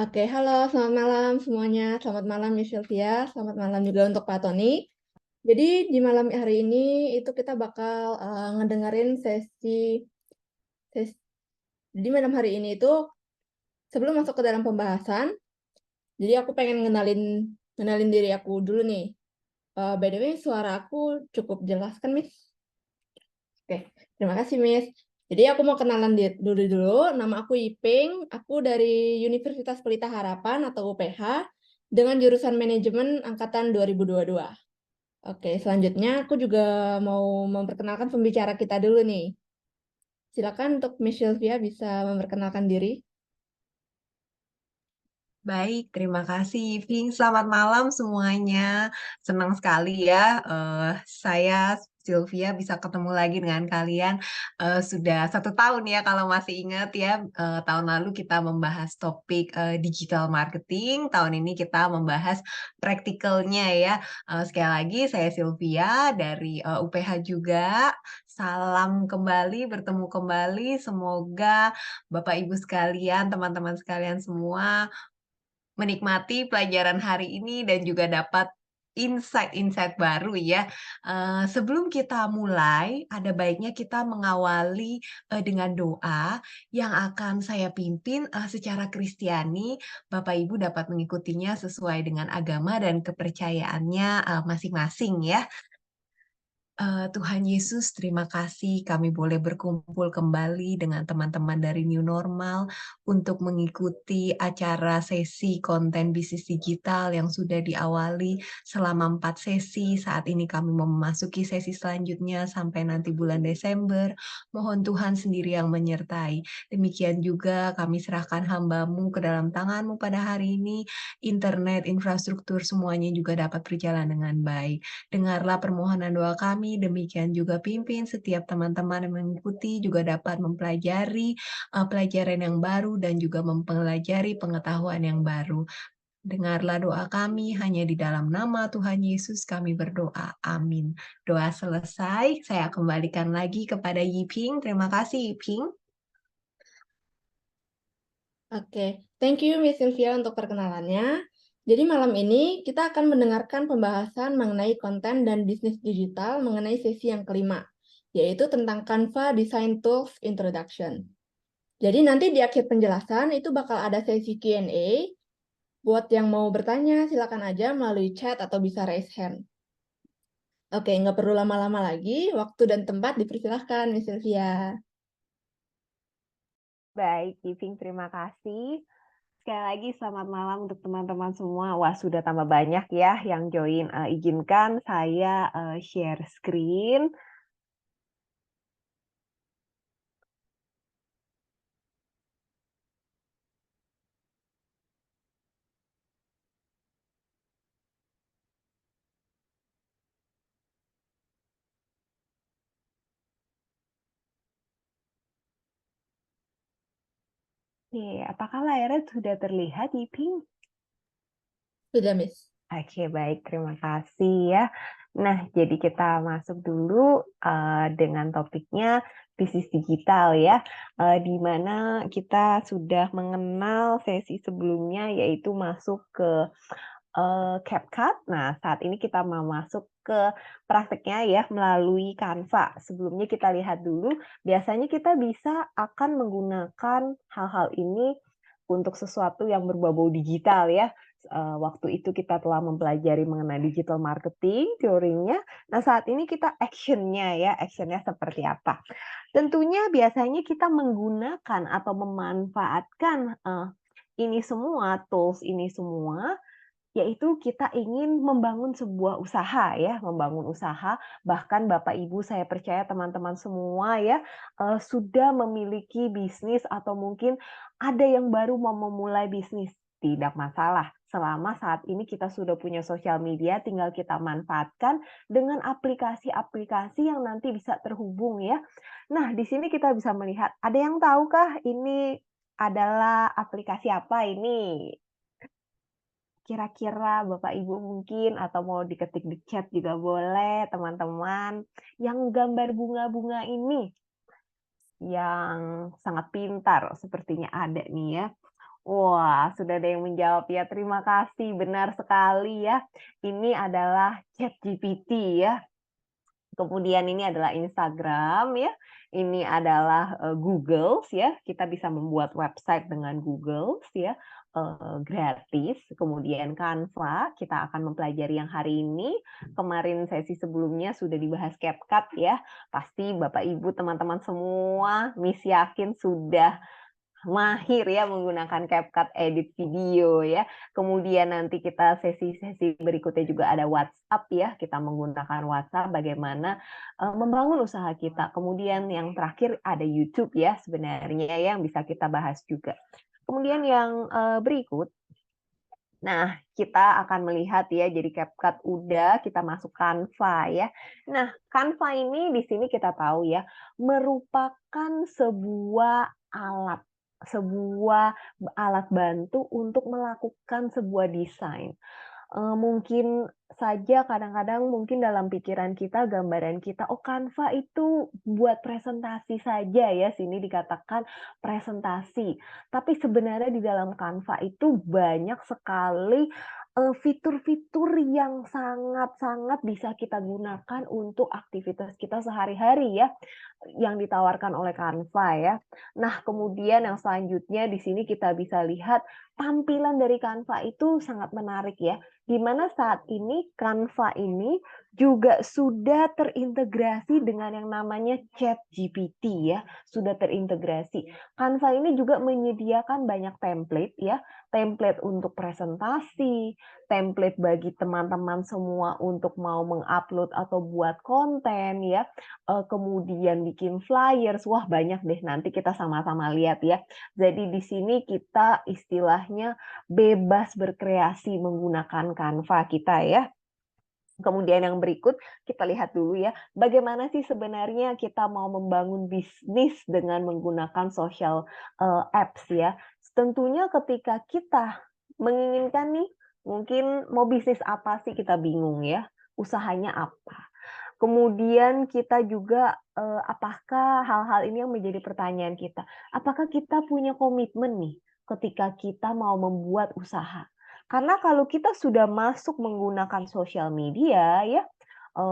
Oke, halo, selamat malam semuanya. Selamat malam Miss Sylvia, selamat malam juga untuk Pak Tony. Jadi di malam hari ini itu kita bakal ngedengerin sesi di malam hari ini itu sebelum masuk ke dalam pembahasan. Jadi aku pengen ngenalin diri aku dulu nih. By the way, suara aku cukup jelas kan, Miss? Oke, terima kasih, Miss. Jadi aku mau kenalan dulu. Nama aku Iping, aku dari Universitas Pelita Harapan atau UPH dengan jurusan Manajemen Angkatan 2022. Oke, selanjutnya aku juga mau memperkenalkan pembicara kita dulu nih. Silakan untuk Miss Sylvia bisa memperkenalkan diri. Baik, terima kasih, Ving. Selamat malam semuanya. Senang sekali ya, saya Sylvia bisa ketemu lagi dengan kalian. Sudah 1 tahun ya, kalau masih ingat ya. Tahun lalu kita membahas topik digital marketing. Tahun ini kita membahas praktikalnya ya. Sekali lagi, saya Sylvia dari UPH juga. Salam kembali, bertemu kembali. Semoga Bapak Ibu sekalian, teman-teman sekalian semua menikmati pelajaran hari ini dan juga dapat insight-insight baru ya. Sebelum kita mulai, ada baiknya kita mengawali dengan doa yang akan saya pimpin secara Kristiani. Bapak Ibu dapat mengikutinya sesuai dengan agama dan kepercayaannya masing-masing ya. Tuhan Yesus, terima kasih kami boleh berkumpul kembali dengan teman-teman dari New Normal untuk mengikuti acara sesi konten bisnis digital yang sudah diawali selama 4 sesi. Saat ini kami mau memasuki sesi selanjutnya sampai nanti bulan Desember. Mohon Tuhan sendiri yang menyertai. Demikian juga kami serahkan hamba-Mu ke dalam tangan-Mu pada hari ini. Internet, infrastruktur semuanya juga dapat berjalan dengan baik. Dengarlah permohonan doa kami, demikian juga pimpin setiap teman-teman yang mengikuti juga dapat mempelajari pelajaran yang baru dan juga mempelajari pengetahuan yang baru. Dengarlah doa kami, hanya di dalam nama Tuhan Yesus kami berdoa. Amin. Doa selesai, saya kembalikan lagi kepada Yiping. Terima kasih, Yiping. Oke, thank you Miss Sylvia untuk perkenalannya. Jadi malam ini kita akan mendengarkan pembahasan mengenai konten dan bisnis digital mengenai sesi yang kelima, yaitu tentang Canva Design Tools Introduction. Jadi nanti di akhir penjelasan itu bakal ada sesi Q&A. Buat yang mau bertanya, silakan aja melalui chat atau bisa raise hand. Oke, nggak perlu lama-lama lagi. Waktu dan tempat dipersilahkan, Miss Sylvia. Baik, Yiping, terima kasih. Sekali lagi selamat malam untuk teman-teman semua. Wah, sudah tambah banyak ya yang join. Izinkan saya share screen. Oke, apakah layarnya sudah terlihat, Yiping? Sudah, Miss. Oke, baik. Terima kasih ya. Nah, jadi kita masuk dulu dengan topiknya bisnis digital ya, di mana kita sudah mengenal sesi sebelumnya yaitu masuk ke CapCut. Nah, saat ini kita mau masuk ke prakteknya ya melalui Canva. Sebelumnya kita lihat dulu, biasanya kita bisa akan menggunakan hal-hal ini untuk sesuatu yang berbau digital ya. Waktu itu kita telah mempelajari mengenai digital marketing, teorinya. Nah, saat ini kita actionnya ya, actionnya seperti apa. Tentunya biasanya kita menggunakan atau memanfaatkan ini semua, tools ini semua, yaitu kita ingin membangun sebuah usaha ya, membangun usaha. Bahkan Bapak Ibu saya percaya teman-teman semua ya, sudah memiliki bisnis atau mungkin ada yang baru mau memulai bisnis. Tidak masalah, selama saat ini kita sudah punya sosial media, tinggal kita manfaatkan dengan aplikasi-aplikasi yang nanti bisa terhubung ya. Nah, di sini kita bisa melihat, ada yang tahukah ini adalah aplikasi apa ini? Kira-kira Bapak Ibu mungkin atau mau diketik di chat juga boleh teman-teman, yang gambar bunga-bunga ini, yang sangat pintar sepertinya ada nih ya. Wah, sudah ada yang menjawab ya. Terima kasih, benar sekali ya. Ini adalah ChatGPT ya. Kemudian ini adalah Instagram ya, ini adalah, Google ya, kita bisa membuat website dengan Google ya, gratis. Kemudian Canva, kita akan mempelajari yang hari ini. Kemarin sesi sebelumnya sudah dibahas CapCut ya. Pasti Bapak Ibu, teman-teman semua, Miss yakin sudah mahir ya menggunakan CapCut edit video ya. Kemudian nanti kita sesi-sesi berikutnya juga ada WhatsApp ya. Kita menggunakan WhatsApp bagaimana membangun usaha kita. Kemudian yang terakhir ada YouTube ya sebenarnya yang bisa kita bahas juga. Kemudian yang berikut, nah kita akan melihat ya, jadi CapCut udah, kita masuk Canva ya. Nah, Canva ini di sini kita tahu ya, merupakan sebuah alat bantu untuk melakukan sebuah desain. Mungkin saja kadang-kadang mungkin dalam pikiran kita, gambaran kita, oh Canva itu buat presentasi saja ya, sini dikatakan presentasi. Tapi sebenarnya di dalam Canva itu banyak sekali fitur-fitur yang sangat-sangat bisa kita gunakan untuk aktivitas kita sehari-hari ya, yang ditawarkan oleh Canva ya. Nah, kemudian yang selanjutnya di sini kita bisa lihat tampilan dari Canva itu sangat menarik ya, di mana saat ini Canva ini juga sudah terintegrasi dengan yang namanya ChatGPT ya, sudah terintegrasi. Canva ini juga menyediakan banyak template ya, template untuk presentasi, template bagi teman-teman semua untuk mau mengupload atau buat konten ya, kemudian bikin flyers, wah banyak deh, nanti kita sama-sama lihat ya. Jadi di sini kita istilahnya bebas berkreasi menggunakan Canva kita ya. Kemudian yang berikut kita lihat dulu ya, bagaimana sih sebenarnya kita mau membangun bisnis dengan menggunakan social apps ya. Tentunya ketika kita menginginkan nih, mungkin mau bisnis apa sih kita bingung ya, usahanya apa. Kemudian kita juga, apakah hal-hal ini yang menjadi pertanyaan kita, apakah kita punya komitmen nih ketika kita mau membuat usaha? Karena kalau kita sudah masuk menggunakan sosial media ya,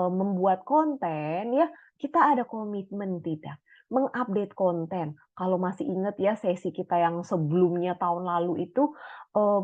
membuat konten ya, kita ada komitmen tidak? Mengupdate konten. Kalau masih ingat ya sesi kita yang sebelumnya tahun lalu itu,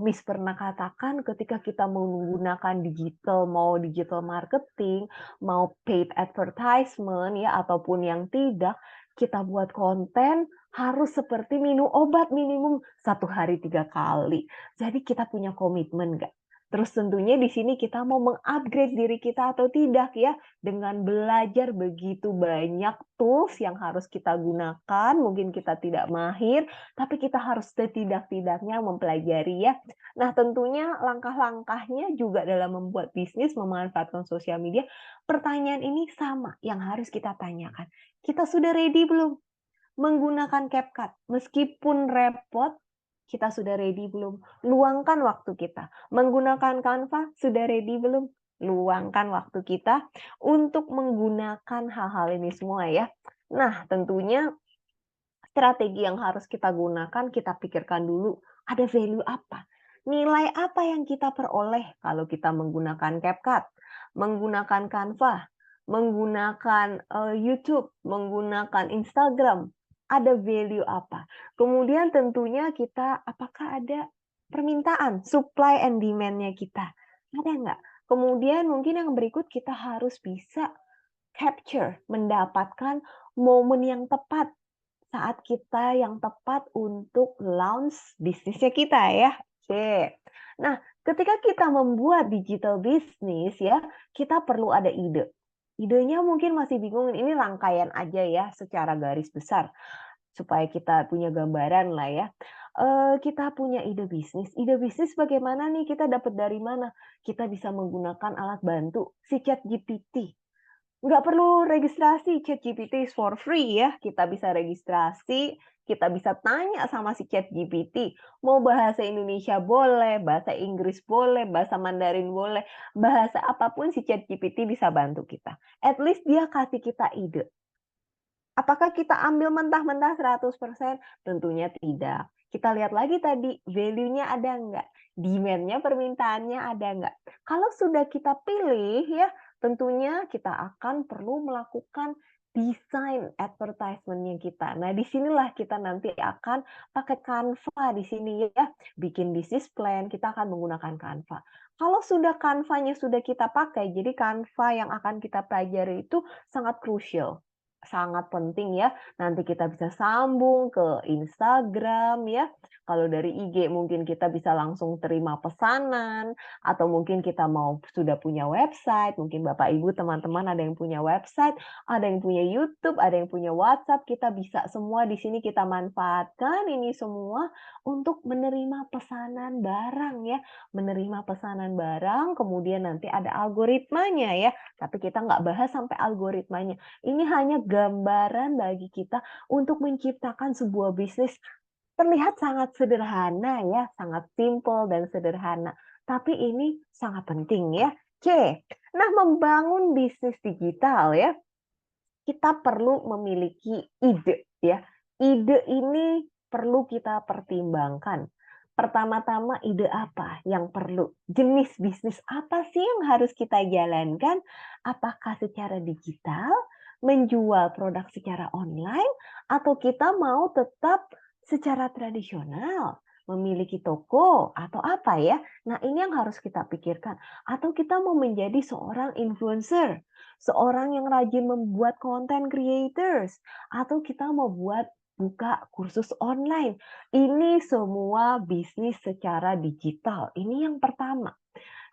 Miss pernah katakan ketika kita menggunakan digital, mau digital marketing, mau paid advertisement ya, ataupun yang tidak, kita buat konten harus seperti minum obat minimum 1 hari 3 kali. Jadi kita punya komitmen nggak? Terus tentunya di sini kita mau meng-upgrade diri kita atau tidak ya, dengan belajar begitu banyak tools yang harus kita gunakan, mungkin kita tidak mahir, tapi kita harus setidak-tidaknya mempelajari ya. Nah tentunya langkah-langkahnya juga dalam membuat bisnis, memanfaatkan sosial media, pertanyaan ini sama yang harus kita tanyakan. Kita sudah ready belum? Menggunakan CapCut, meskipun repot, kita sudah ready belum? Luangkan waktu kita. Menggunakan Canva, sudah ready belum? Luangkan waktu kita untuk menggunakan hal-hal ini semua ya. Nah, tentunya strategi yang harus kita gunakan, kita pikirkan dulu, ada value apa? Nilai apa yang kita peroleh kalau kita menggunakan CapCut, menggunakan Canva, menggunakan YouTube, menggunakan Instagram, ada value apa? Kemudian tentunya kita apakah ada permintaan, supply and demand-nya kita, ada nggak? Kemudian mungkin yang berikut kita harus bisa capture, mendapatkan momen yang tepat saat kita yang tepat untuk launch bisnisnya kita ya. Oke. Nah, ketika kita membuat digital bisnis ya, kita perlu ada ide. Idenya mungkin masih bingung, ini rangkaian aja ya secara garis besar supaya kita punya gambaran lah ya. Kita punya ide bisnis bagaimana nih, kita dapat dari mana? Kita bisa menggunakan alat bantu si ChatGPT. Nggak perlu registrasi, ChatGPT is for free ya. Kita bisa registrasi, kita bisa tanya sama si ChatGPT, mau bahasa Indonesia boleh, bahasa Inggris boleh, bahasa Mandarin boleh, bahasa apapun si ChatGPT bisa bantu kita. At least dia kasih kita ide. Apakah kita ambil mentah-mentah 100%? Tentunya tidak. Kita lihat lagi tadi, value-nya ada nggak? Demand-nya, permintaannya ada nggak? Kalau sudah kita pilih ya, tentunya kita akan perlu melakukan desain advertisement-nya kita. Nah, disinilah kita nanti akan pakai Canva di sini ya. Bikin bisnis plan, kita akan menggunakan Canva. Kalau sudah Canva-nya sudah kita pakai, jadi Canva yang akan kita pelajari itu sangat krusial. Sangat penting ya. Nanti kita bisa sambung ke Instagram ya. Kalau dari IG mungkin kita bisa langsung terima pesanan atau mungkin kita mau sudah punya website, mungkin Bapak Ibu teman-teman ada yang punya website, ada yang punya YouTube, ada yang punya WhatsApp, kita bisa semua di sini kita manfaatkan ini semua untuk menerima pesanan barang ya. Menerima pesanan barang, kemudian nanti ada algoritmanya ya. Tapi kita nggak bahas sampai algoritmanya. Ini hanya gambaran bagi kita untuk menciptakan sebuah bisnis terlihat sangat sederhana ya, sangat simpel dan sederhana. Tapi ini sangat penting ya. C. Nah, membangun bisnis digital ya, kita perlu memiliki ide ya. Ide ini perlu kita pertimbangkan. Pertama-tama ide apa yang perlu? Jenis bisnis apa sih yang harus kita jalankan? Apakah secara digital, menjual produk secara online, atau kita mau tetap secara tradisional, memiliki toko atau apa ya? Nah, ini yang harus kita pikirkan. Atau kita mau menjadi seorang influencer, seorang yang rajin membuat content creators, atau kita mau buka kursus online. Ini semua bisnis secara digital. Ini yang pertama.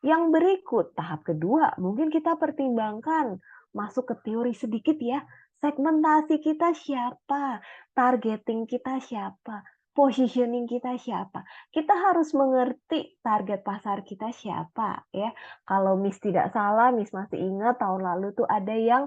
Yang berikut, tahap kedua, mungkin kita pertimbangkan masuk ke teori sedikit ya. Segmentasi kita siapa? Targeting kita siapa? Positioning kita siapa? Kita harus mengerti target pasar kita siapa ya. Kalau Miss tidak salah, Miss masih ingat tahun lalu tuh ada yang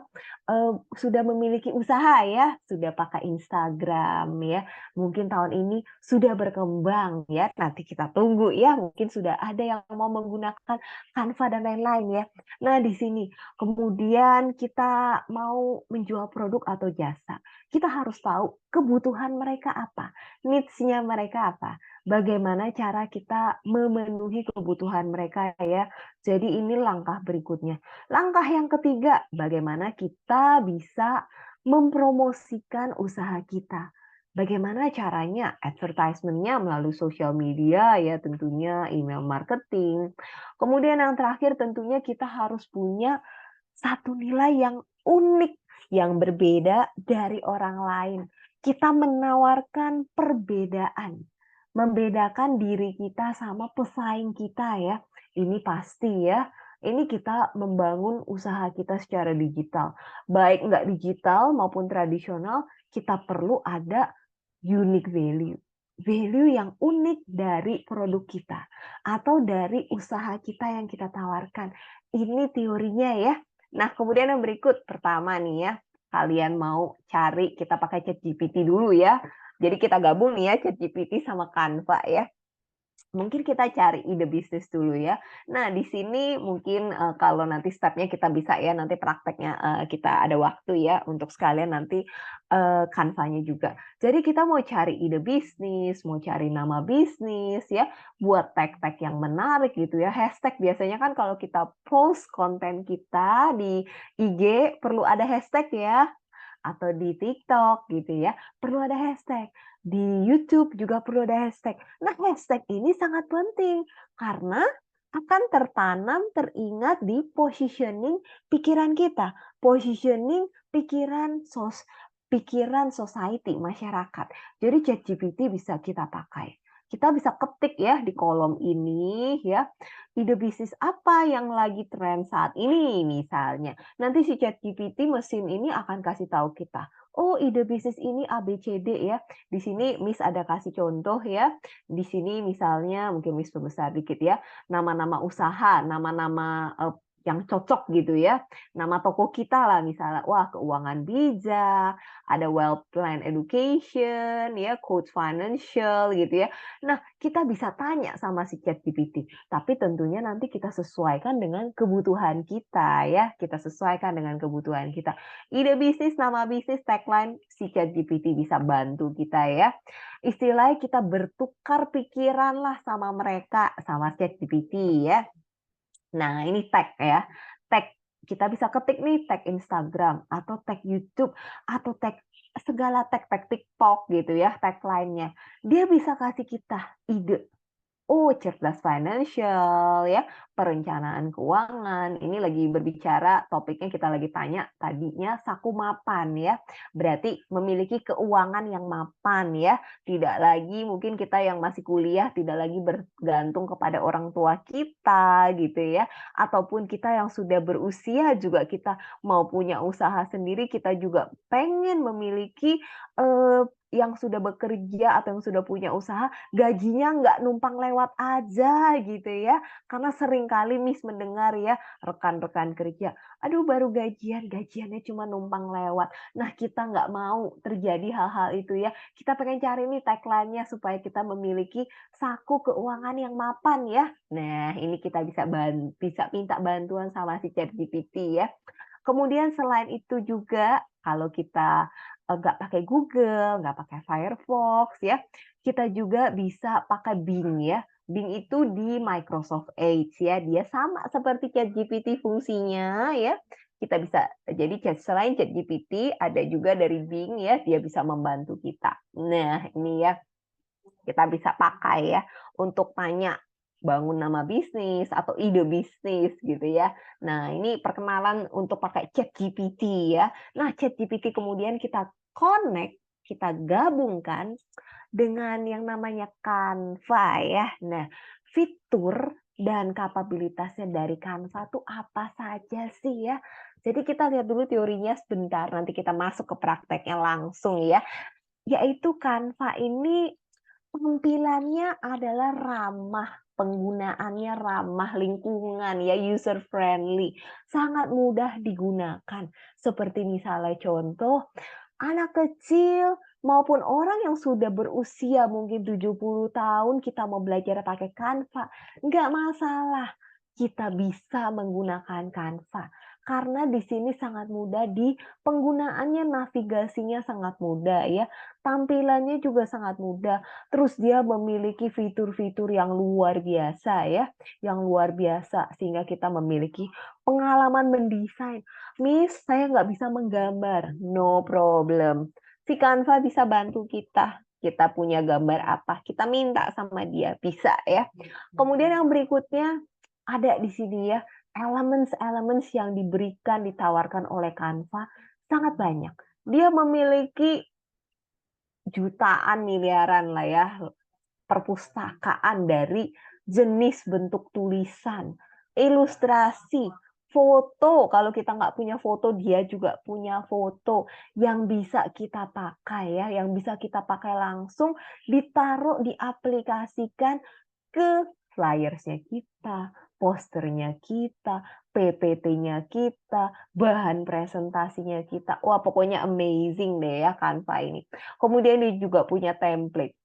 sudah memiliki usaha ya, sudah pakai Instagram ya. Mungkin tahun ini sudah berkembang ya. Nanti kita tunggu ya, mungkin sudah ada yang mau menggunakan Canva dan lain-lain ya. Nah, di sini kemudian kita mau menjual produk atau jasa. Kita harus tahu kebutuhan mereka apa, needs-nya mereka apa, bagaimana cara kita memenuhi kebutuhan mereka ya. Jadi ini langkah berikutnya. Langkah yang ketiga, bagaimana kita bisa mempromosikan usaha kita. Bagaimana caranya? Advertisement-nya melalui sosial media ya tentunya, email marketing. Kemudian yang terakhir tentunya kita harus punya satu nilai yang unik, yang berbeda dari orang lain. Kita menawarkan perbedaan, membedakan diri kita sama pesaing kita ya. Ini pasti ya. Ini kita membangun usaha kita secara digital. Baik nggak digital maupun tradisional, kita perlu ada unique value. Value yang unik dari produk kita atau dari usaha kita yang kita tawarkan. Ini teorinya ya. Nah, kemudian yang berikut, pertama nih ya, kalian mau cari, kita pakai ChatGPT dulu ya. Jadi kita gabung nih ya, ChatGPT sama Canva ya. Mungkin kita cari ide bisnis dulu ya. Nah, di sini mungkin, kalau nanti step-nya kita bisa ya, nanti prakteknya, kita ada waktu ya untuk sekalian nanti, Canva-nya juga. Jadi kita mau cari ide bisnis, mau cari nama bisnis ya, buat tag-tag yang menarik gitu ya, hashtag biasanya kan kalau kita post konten kita di IG perlu ada hashtag ya, atau di TikTok gitu ya, perlu ada hashtag. Di YouTube juga perlu ada hashtag. Nah, hashtag ini sangat penting karena akan tertanam, teringat di positioning pikiran kita, positioning pikiran society, masyarakat. Jadi ChatGPT bisa kita pakai. Kita bisa ketik ya di kolom ini ya, ide bisnis apa yang lagi tren saat ini misalnya. Nanti si ChatGPT mesin ini akan kasih tahu kita, oh ide bisnis ini A, B, C, D ya. Di sini Miss ada kasih contoh ya. Di sini misalnya mungkin Miss perbesar dikit ya, nama-nama usaha, nama-nama yang cocok gitu ya. Nama toko kita lah misalnya, wah keuangan bijak, ada wealth plan education, ya coach financial gitu ya. Nah, kita bisa tanya sama si ChatGPT, tapi tentunya nanti kita sesuaikan dengan kebutuhan kita ya. Kita sesuaikan dengan kebutuhan kita. Ide bisnis, nama bisnis, tagline, si ChatGPT bisa bantu kita ya. Istilahnya kita bertukar pikiran lah sama mereka, sama ChatGPT ya. Nah, ini tag ya. Tag kita bisa ketik nih tag Instagram atau tag YouTube atau tag segala tag TikTok gitu ya, tag lainnya. Dia bisa kasih kita ide. Oh, cerdas financial ya, perencanaan keuangan. Ini lagi berbicara topiknya kita lagi tanya tadinya saku mapan ya. Berarti memiliki keuangan yang mapan ya. Tidak lagi mungkin kita yang masih kuliah tidak lagi bergantung kepada orang tua kita gitu ya. Ataupun kita yang sudah berusia juga kita mau punya usaha sendiri, kita juga pengen memiliki yang sudah bekerja atau yang sudah punya usaha gajinya nggak numpang lewat aja gitu ya. Karena seringkali mendengar ya, rekan-rekan kerja, "Aduh baru gajian, gajiannya cuma numpang lewat." Nah kita nggak mau terjadi hal-hal itu ya. Kita pengen cari nih tagline-nya supaya kita memiliki saku keuangan yang mapan ya. Nah ini kita bisa minta bantuan sama si ChatGPT ya. Kemudian selain itu juga kalau kita nggak pakai Google, nggak pakai Firefox ya, kita juga bisa pakai Bing ya. Bing itu di Microsoft Edge ya, dia sama seperti ChatGPT fungsinya ya. Kita bisa jadi selain ChatGPT ada juga dari Bing ya, dia bisa membantu kita. Nah, ini ya kita bisa pakai ya untuk tanya bangun nama bisnis atau ide bisnis gitu ya. Nah, ini perkenalan untuk pakai ChatGPT ya. Nah, ChatGPT kemudian kita connect, kita gabungkan dengan yang namanya Canva ya. Nah, fitur dan kapabilitasnya dari Canva itu apa saja sih ya? Jadi kita lihat dulu teorinya sebentar, nanti kita masuk ke prakteknya langsung ya. Yaitu Canva ini tampilannya adalah ramah, penggunaannya ramah lingkungan ya, user friendly, sangat mudah digunakan. Seperti misalnya contoh, anak kecil maupun orang yang sudah berusia mungkin 70 tahun kita mau belajar pakai Canva, nggak masalah. Kita bisa menggunakan Canva karena di sini sangat mudah di penggunaannya, navigasinya sangat mudah ya, tampilannya juga sangat mudah. Terus dia memiliki fitur-fitur yang luar biasa ya, yang luar biasa sehingga kita memiliki pengalaman mendesain. Miss, saya nggak bisa menggambar. No problem. Si Canva bisa bantu kita. Kita punya gambar apa, kita minta sama dia, bisa ya. Kemudian yang berikutnya ada di sini ya, elements-elements yang diberikan, ditawarkan oleh Canva sangat banyak. Dia memiliki jutaan, miliaran lah ya, perpustakaan dari jenis bentuk tulisan, ilustrasi, foto. Kalau kita nggak punya foto, dia juga punya foto yang bisa kita pakai ya, yang bisa kita pakai langsung, ditaruh, diaplikasikan ke flyers-nya kita, posternya kita, PPT-nya kita, bahan presentasinya kita. Wah, pokoknya amazing deh ya Canva ini. Kemudian dia juga punya template.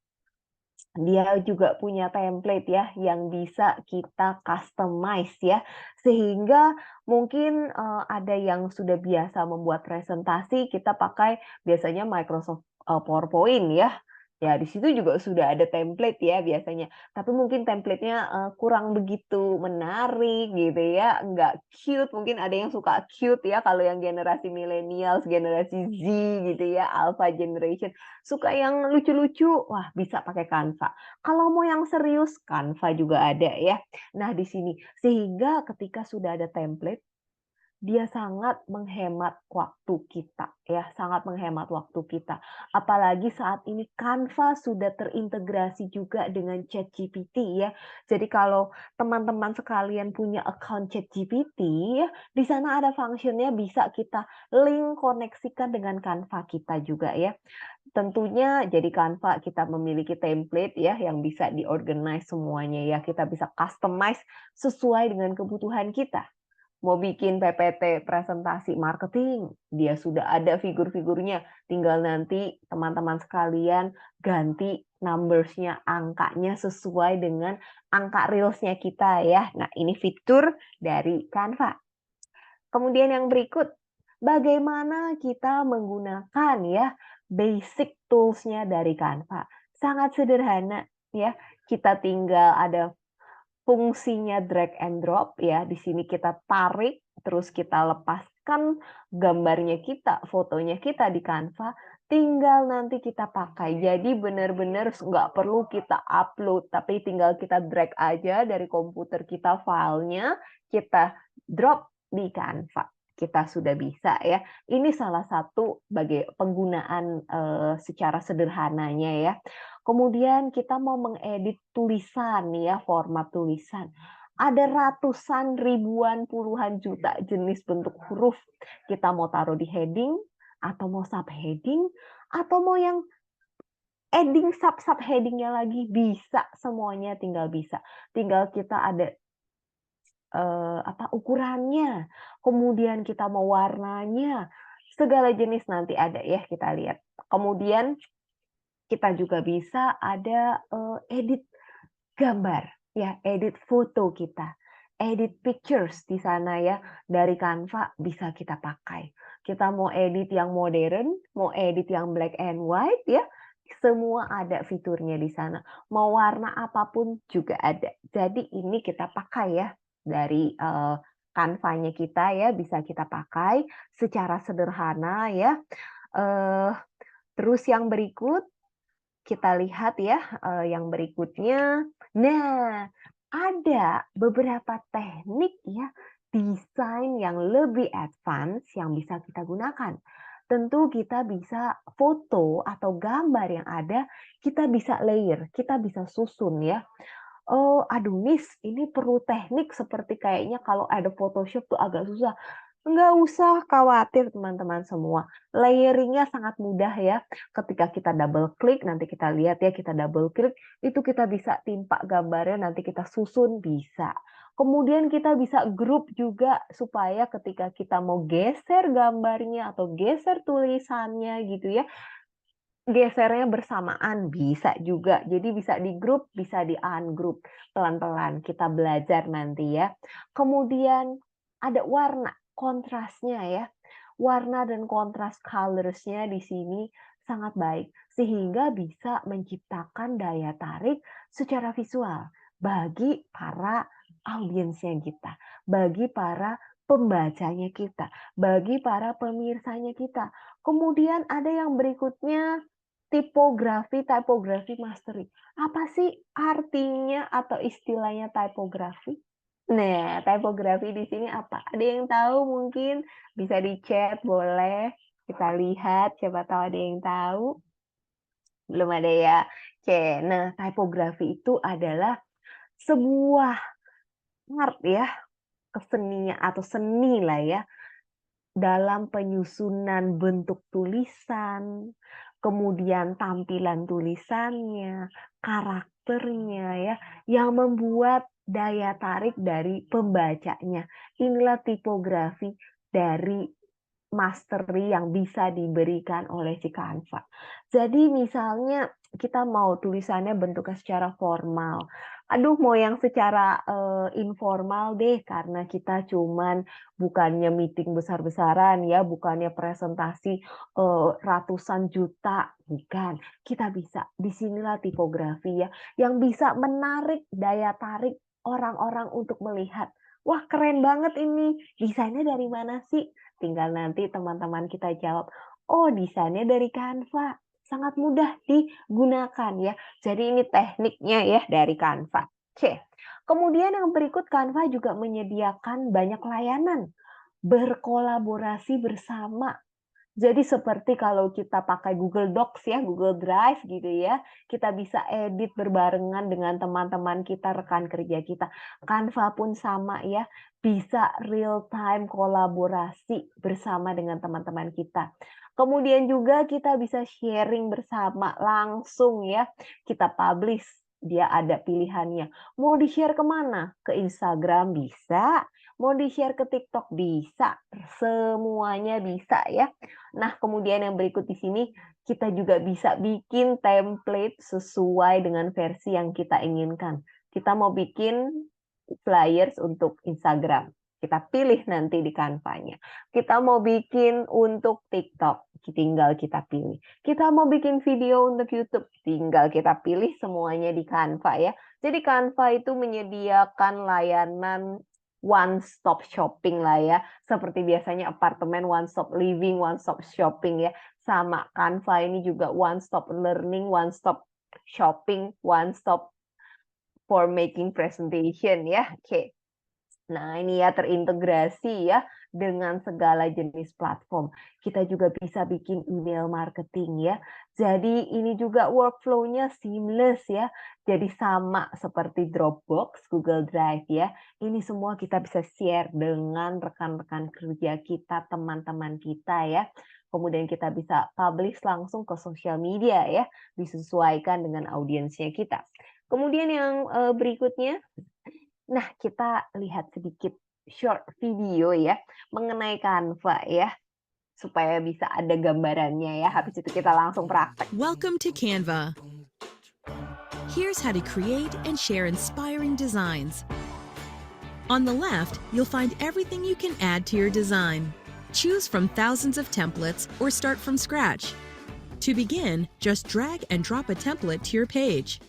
Dia juga punya template ya yang bisa kita customize ya. Sehingga mungkin ada yang sudah biasa membuat presentasi, kita pakai biasanya Microsoft PowerPoint ya. Ya di situ juga sudah ada template ya biasanya. Tapi mungkin template-nya kurang begitu menarik gitu ya, nggak cute. Mungkin ada yang suka cute ya kalau yang generasi millennials, generasi Z gitu ya, alpha generation suka yang lucu-lucu, wah bisa pakai Canva. Kalau mau yang serius, Canva juga ada ya. Nah di sini, sehingga ketika sudah ada template, dia sangat menghemat waktu kita ya, sangat menghemat waktu kita. Apalagi saat ini Canva sudah terintegrasi juga dengan ChatGPT ya. Jadi kalau teman-teman sekalian punya account ChatGPT ya, di sana ada fungsinya bisa kita link koneksikan dengan Canva kita juga ya. Tentunya jadi Canva kita memiliki template ya yang bisa diorganize semuanya ya. Kita bisa customize sesuai dengan kebutuhan kita. mau bikin PPT presentasi marketing, dia sudah ada figur-figurnya. Tinggal nanti teman-teman sekalian ganti numbers-nya, angkanya sesuai dengan angka reels-nya kita ya. Nah, ini fitur dari Canva. Kemudian yang berikut, bagaimana kita menggunakan ya basic tools-nya dari Canva. Sangat sederhana ya. Kita tinggal ada fungsinya drag and drop ya. Di sini kita tarik, terus kita lepaskan gambarnya kita, fotonya kita di Canva, tinggal nanti kita pakai. Jadi benar-benar nggak perlu kita upload, tapi tinggal kita drag aja dari komputer kita filenya, kita drop di Canva. Kita sudah bisa ya. Ini salah satu bagi penggunaan secara sederhananya ya. Kemudian kita mau mengedit tulisan nih ya, format tulisan. Ada ratusan, ribuan, puluhan juta jenis bentuk huruf. Kita mau taruh di heading, atau mau subheading, atau mau yang adding sub-subheadingnya lagi, bisa semuanya tinggal bisa. Tinggal kita ada ukurannya, kemudian kita mau warnanya, segala jenis nanti ada ya, kita lihat. Kemudian kita juga bisa ada edit gambar, ya, edit foto kita, edit pictures di sana ya, dari Canva bisa kita pakai. Kita mau edit yang modern, mau edit yang black and white ya, semua ada fiturnya di sana. Mau warna apapun juga ada. Jadi ini kita pakai ya dari Canva-nya kita ya, bisa kita pakai secara sederhana ya. Terus yang berikut kita lihat ya, yang berikutnya. Nah, ada beberapa teknik ya, desain yang lebih advance yang bisa kita gunakan. Tentu kita bisa foto atau gambar yang ada, kita bisa layer, kita bisa susun ya. Oh, aduh Miss, ini perlu teknik seperti kayaknya kalau ada Photoshop tuh agak susah. Nggak usah khawatir teman-teman semua. Layering-nya sangat mudah ya. Ketika kita double klik, nanti kita lihat ya, kita double klik, itu kita bisa timpa gambarnya, nanti kita susun bisa. Kemudian kita bisa grup juga supaya ketika kita mau geser gambarnya atau geser tulisannya gitu ya, gesernya bersamaan bisa juga. Jadi bisa di grup, bisa di ungroup. Pelan-pelan kita belajar nanti ya. Kemudian ada warna, kontrasnya ya. Warna dan kontras colors-nya di sini sangat baik sehingga bisa menciptakan daya tarik secara visual bagi para audiensnya kita, bagi para pembacanya kita, bagi para pemirsanya kita. Kemudian ada yang berikutnya typography mastery. Apa sih artinya atau istilahnya typography? Nah, typography di sini apa? Ada yang tahu mungkin? Bisa di chat, boleh. Kita lihat, siapa tahu ada yang tahu. Belum ada ya? Oke, nah typography itu adalah sebuah art ya, kesenian atau seni lah ya, dalam penyusunan bentuk tulisan, kemudian tampilan tulisannya, karakternya ya, yang membuat daya tarik dari pembacanya. Inilah tipografi dari mastery yang bisa diberikan oleh si Canva. Jadi misalnya kita mau tulisannya bentuknya secara formal. Aduh, mau yang secara informal deh, karena kita cuman bukannya meeting besar-besaran ya, bukannya presentasi ratusan juta, bukan. Kita bisa, disinilah tipografi ya, yang bisa menarik daya tarik orang-orang untuk melihat. Wah, keren banget ini. Desainnya dari mana sih? Tinggal nanti teman-teman kita jawab, oh desainnya dari Canva. Sangat mudah digunakan ya. Jadi ini tekniknya ya dari Canva. Oke. Kemudian yang berikut, Canva juga menyediakan banyak layanan berkolaborasi bersama. Jadi seperti kalau kita pakai Google Docs ya, Google Drive gitu ya, kita bisa edit berbarengan dengan teman-teman kita, rekan kerja kita. Canva pun sama ya, bisa real time kolaborasi bersama dengan teman-teman kita. Kemudian juga kita bisa sharing bersama langsung ya, kita publish dia ada pilihannya. Mau di-share kemana? Ke Instagram bisa, mau di-share ke TikTok bisa, semuanya bisa ya. Nah, kemudian yang berikut di sini kita juga bisa bikin template sesuai dengan versi yang kita inginkan. Kita mau bikin flyers untuk Instagram. Kita pilih nanti di Canva-nya. Kita mau bikin untuk TikTok, tinggal kita pilih. Kita mau bikin video untuk YouTube, tinggal kita pilih semuanya di Canva ya. Jadi Canva itu menyediakan layanan one stop shopping lah ya. Seperti biasanya apartemen one stop living, one stop shopping ya. Sama Canva ini juga one stop learning, one stop shopping, one stop for making presentation ya. Oke. Nah, ini ya terintegrasi ya dengan segala jenis platform. Kita juga bisa bikin email marketing ya. Jadi ini juga workflow-nya seamless ya. Jadi sama seperti Dropbox, Google Drive ya. Ini semua kita bisa share dengan rekan-rekan kerja kita, teman-teman kita ya. Kemudian kita bisa publish langsung ke sosial media ya, disesuaikan dengan audiensnya kita. Kemudian yang berikutnya, nah, kita lihat sedikit short video ya mengenai Canva ya, supaya bisa ada gambarannya ya. Habis itu kita langsung praktek. Welcome to Canva. Here's how to create and share inspiring designs. On the left, you'll find everything you can add to your design. Choose from thousands of templates or start from scratch. To begin, just drag and drop a template to your page.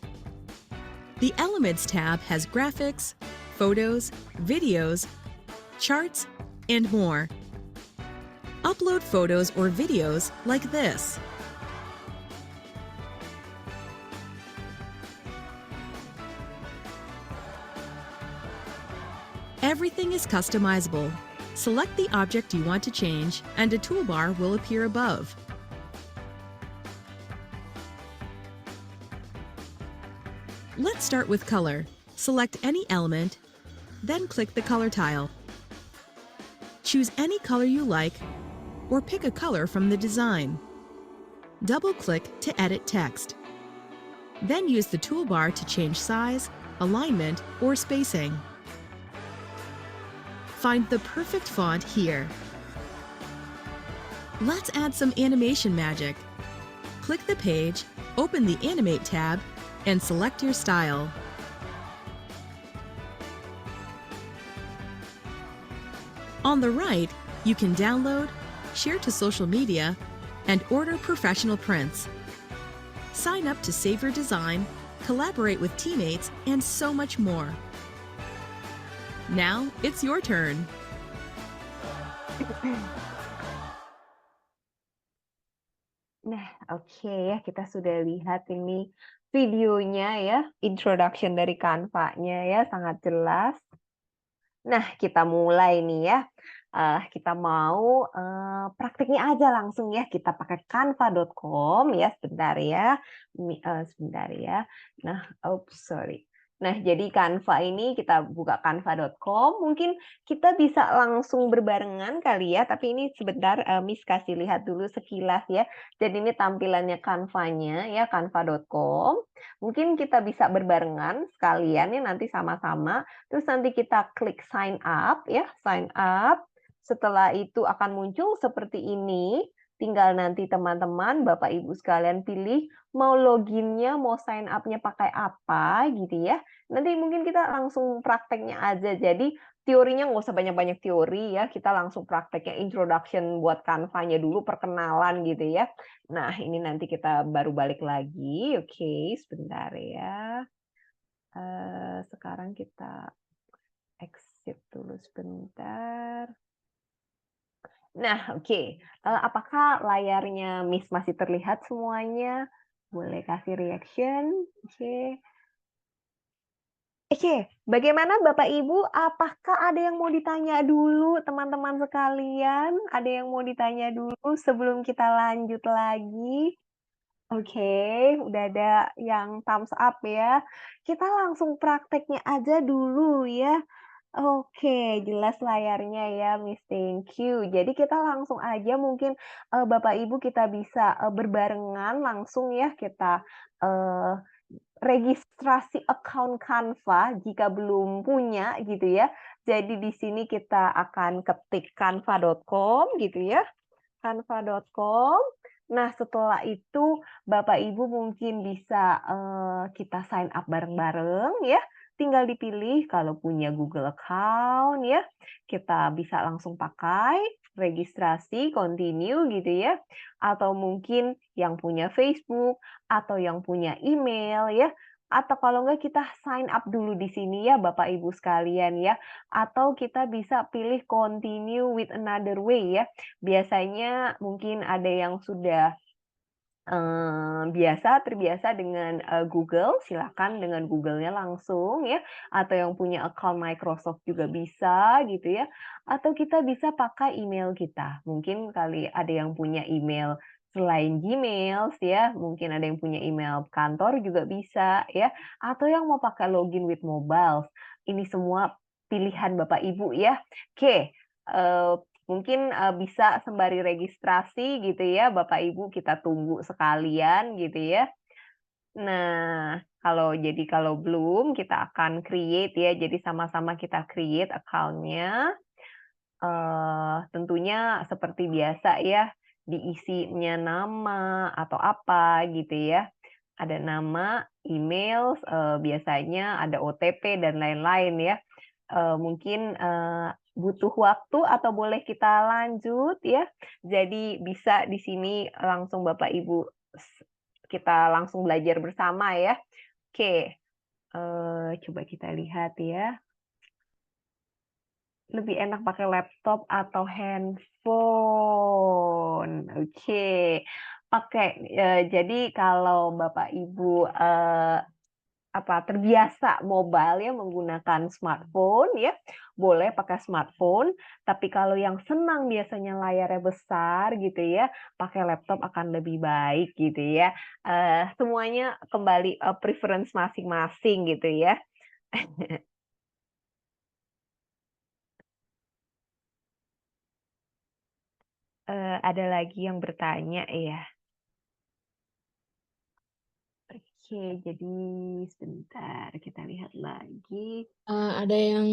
The Elements tab has graphics, photos, videos, charts, and more. Upload photos or videos like this. Everything is customizable. Select the object you want to change, and a toolbar will appear above. Let's start with color. Select any element, then click the color tile. Choose any color you like, or pick a color from the design. Double-click to edit text. Then use the toolbar to change size, alignment, or spacing. Find the perfect font here. Let's add some animation magic. Click the page, open the Animate tab, and select your style. On the right, you can download, share to social media, and order professional prints. Sign up to save your design, collaborate with teammates, and so much more. Now it's your turn. Nah, oke ya, kita sudah lihat ini videonya ya, introduction dari Canva-nya ya, sangat jelas. Nah, kita mulai nih ya. Kita mau praktiknya aja langsung ya. Kita pakai canva.com ya, sebentar ya. Sebentar ya. Nah, sorry. Nah, jadi Canva ini kita buka canva.com. Mungkin kita bisa langsung berbarengan kali ya, tapi ini sebentar Miss kasih lihat dulu sekilas ya. Jadi ini tampilannya Canva-nya ya, canva.com. Mungkin kita bisa berbarengan sekalian ya, nanti sama-sama. Terus nanti kita klik sign up ya, sign up. Setelah itu akan muncul seperti ini. Tinggal nanti teman-teman, Bapak Ibu sekalian pilih mau loginnya, mau sign up-nya pakai apa gitu ya. Nanti mungkin kita langsung prakteknya aja. Jadi teorinya nggak usah banyak-banyak teori ya. Kita langsung prakteknya introduction buat Canva-nya dulu, perkenalan gitu ya. Nah, ini nanti kita baru balik lagi. Oke, sebentar ya. Sekarang kita exit dulu sebentar. Nah, oke. Apakah layarnya Miss masih terlihat semuanya? Boleh kasih reaction. Oke. Oke, bagaimana Bapak Ibu? Apakah ada yang mau ditanya dulu, teman-teman sekalian? Ada yang mau ditanya dulu sebelum kita lanjut lagi? Oke, udah ada yang thumbs up ya. Kita langsung prakteknya aja dulu ya. Oke, jelas layarnya ya, Miss. Thank you. Jadi kita langsung aja mungkin Bapak Ibu kita bisa berbarengan langsung ya kita registrasi account Canva jika belum punya gitu ya. Jadi di sini kita akan ketik canva.com gitu ya. Canva.com. Nah, setelah itu Bapak Ibu mungkin bisa kita sign up bareng-bareng ya. Tinggal dipilih kalau punya Google account ya, kita bisa langsung pakai registrasi, continue gitu ya. Atau mungkin yang punya Facebook atau yang punya email ya. Atau kalau enggak kita sign up dulu di sini ya Bapak Ibu sekalian ya. Atau kita bisa pilih continue with another way ya. Biasanya mungkin ada yang sudah terbiasa dengan Google, silakan dengan Google-nya langsung ya, atau yang punya account Microsoft juga bisa gitu ya, atau kita bisa pakai email kita. Mungkin kali ada yang punya email selain Gmail ya, mungkin ada yang punya email kantor juga bisa ya, atau yang mau pakai login with mobile. Ini semua pilihan Bapak Ibu ya. Oke, mungkin bisa sembari registrasi gitu ya, Bapak Ibu kita tunggu sekalian gitu ya. Nah, kalau belum kita akan create ya, jadi sama-sama kita create account-nya. Tentunya seperti biasa ya, diisinya nama atau apa gitu ya. Ada nama, email, biasanya ada OTP dan lain-lain ya. Mungkin butuh waktu atau boleh kita lanjut ya. Jadi bisa di sini langsung Bapak Ibu kita langsung belajar bersama ya. Oke, coba kita lihat ya. Lebih enak pakai laptop atau handphone? Oke, jadi kalau Bapak Ibu terbiasa mobile ya menggunakan smartphone ya, boleh pakai smartphone, tapi kalau yang senang biasanya layarnya besar gitu ya, pakai laptop akan lebih baik gitu ya. Semuanya kembali preference masing-masing gitu ya. Ada lagi yang bertanya ya? Oke, jadi sebentar kita lihat lagi. Ada yang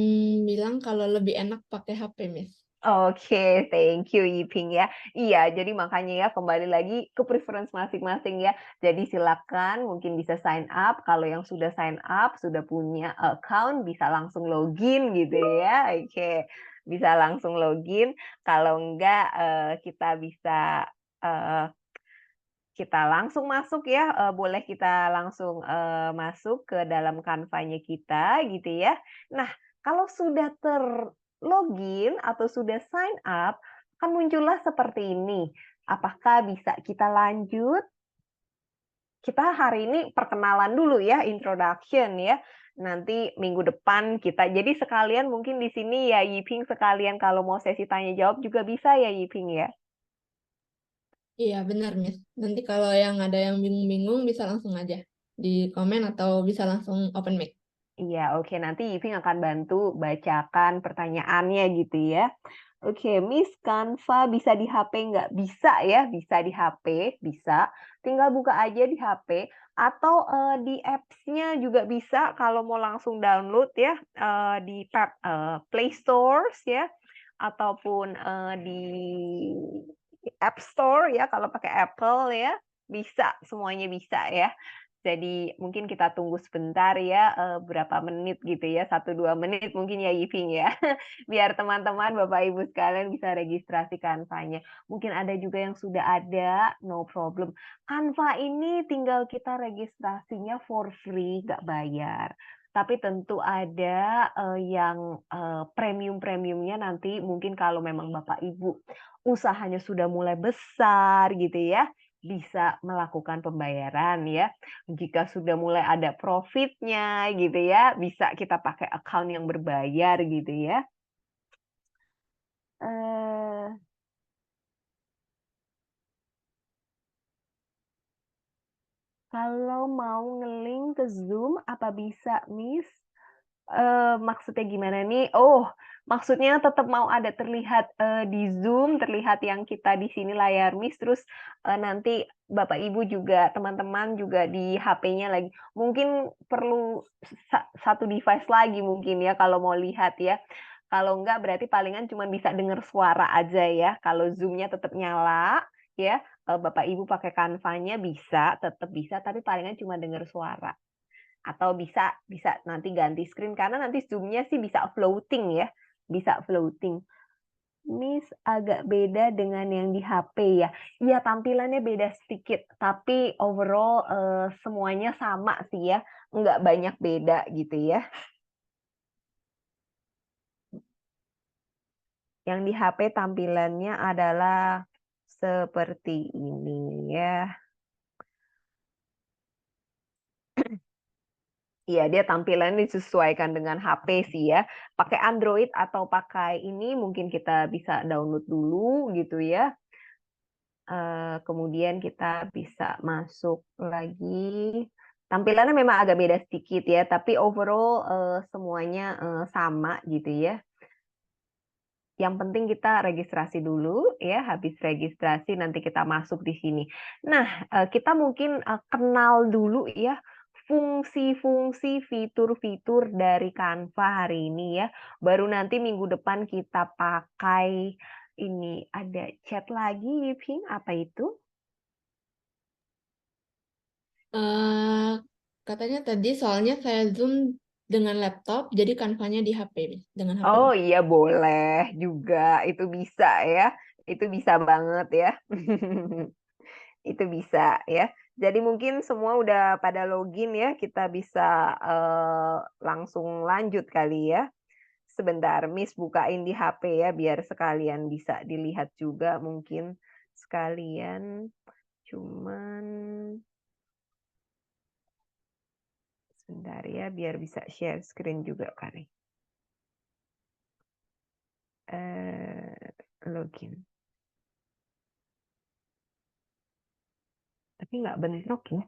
bilang kalau lebih enak pakai HP, Miss. Oke, thank you Yiping ya. Iya, jadi makanya ya kembali lagi ke preference masing-masing ya. Jadi silakan mungkin bisa sign up. Kalau yang sudah sign up, sudah punya account, bisa langsung login gitu ya. Oke, bisa langsung login. Kalau enggak, kita langsung masuk ya, boleh kita langsung masuk ke dalam Canva-nya kita gitu ya. Nah, kalau sudah terlogin atau sudah sign up, akan muncullah seperti ini. Apakah bisa kita lanjut? Kita hari ini perkenalan dulu ya, introduction ya. Nanti minggu depan kita jadi sekalian mungkin di sini ya Yiping sekalian kalau mau sesi tanya jawab juga bisa ya Yiping ya. Iya, benar, Miss. Nanti kalau yang ada yang bingung-bingung bisa langsung aja di komen atau bisa langsung open mic. Iya, oke. Nanti Yiping akan bantu bacakan pertanyaannya gitu ya. Oke, Miss, Canva bisa di HP nggak? Bisa ya, bisa di HP, bisa. Tinggal buka aja di HP, atau di apps-nya juga bisa kalau mau langsung download ya, di Play Store ya, ataupun di App Store ya, kalau pakai Apple ya, bisa, semuanya bisa ya. Jadi mungkin kita tunggu sebentar ya, berapa menit gitu ya, 1, 2 menit mungkin ya Yiping ya, biar teman-teman Bapak Ibu sekalian bisa registrasi Canva-nya. Mungkin ada juga yang sudah ada, no problem. Canva ini tinggal kita registrasinya for free, nggak bayar. Tapi tentu ada yang premium-premiumnya nanti mungkin kalau memang Bapak Ibu usahanya sudah mulai besar gitu ya, bisa melakukan pembayaran ya. Jika sudah mulai ada profitnya gitu ya, bisa kita pakai account yang berbayar gitu ya. Kalau mau nge-link ke Zoom, apa bisa, Miss? Maksudnya gimana nih? Oh, maksudnya tetap mau terlihat di Zoom, terlihat yang kita di sini layar Miss, terus nanti Bapak Ibu juga, teman-teman juga di HP-nya lagi. Mungkin perlu satu device lagi mungkin ya kalau mau lihat ya. Kalau enggak berarti palingan cuma bisa dengar suara aja ya. Kalau Zoom-nya tetap nyala ya, Bapak Ibu pakai Canva-nya bisa, tetap bisa, tapi palingan cuma dengar suara. Atau bisa nanti ganti screen karena nanti Zoom-nya sih bisa floating ya, bisa floating. Miss agak beda dengan yang di HP ya. Iya tampilannya beda sedikit, tapi overall semuanya sama sih ya, nggak banyak beda gitu ya. Yang di HP tampilannya adalah seperti ini ya. Iya, dia tampilannya disesuaikan dengan HP sih ya. Pakai Android atau pakai ini mungkin kita bisa download dulu gitu ya. Kemudian kita bisa masuk lagi. Tampilannya memang agak beda sedikit ya, tapi overall semuanya sama gitu ya. Yang penting kita registrasi dulu ya, habis registrasi nanti kita masuk di sini. Nah, kita mungkin kenal dulu ya fungsi-fungsi, fitur-fitur dari Canva hari ini ya. Baru nanti minggu depan kita pakai ini ada chat lagi, Yiping, apa itu? Katanya tadi soalnya saya Zoom dengan laptop, jadi Canva-nya di HP, dengan HP. Oh iya boleh juga, itu bisa ya. Itu bisa banget ya. Itu bisa ya. Jadi mungkin semua udah pada login ya, kita bisa langsung lanjut kali ya. Sebentar, Miss bukain di HP ya, biar sekalian bisa dilihat juga mungkin sekalian. Cuman sebentar ya, biar bisa share screen juga kali. Login. Tapi nggak bentrok ya.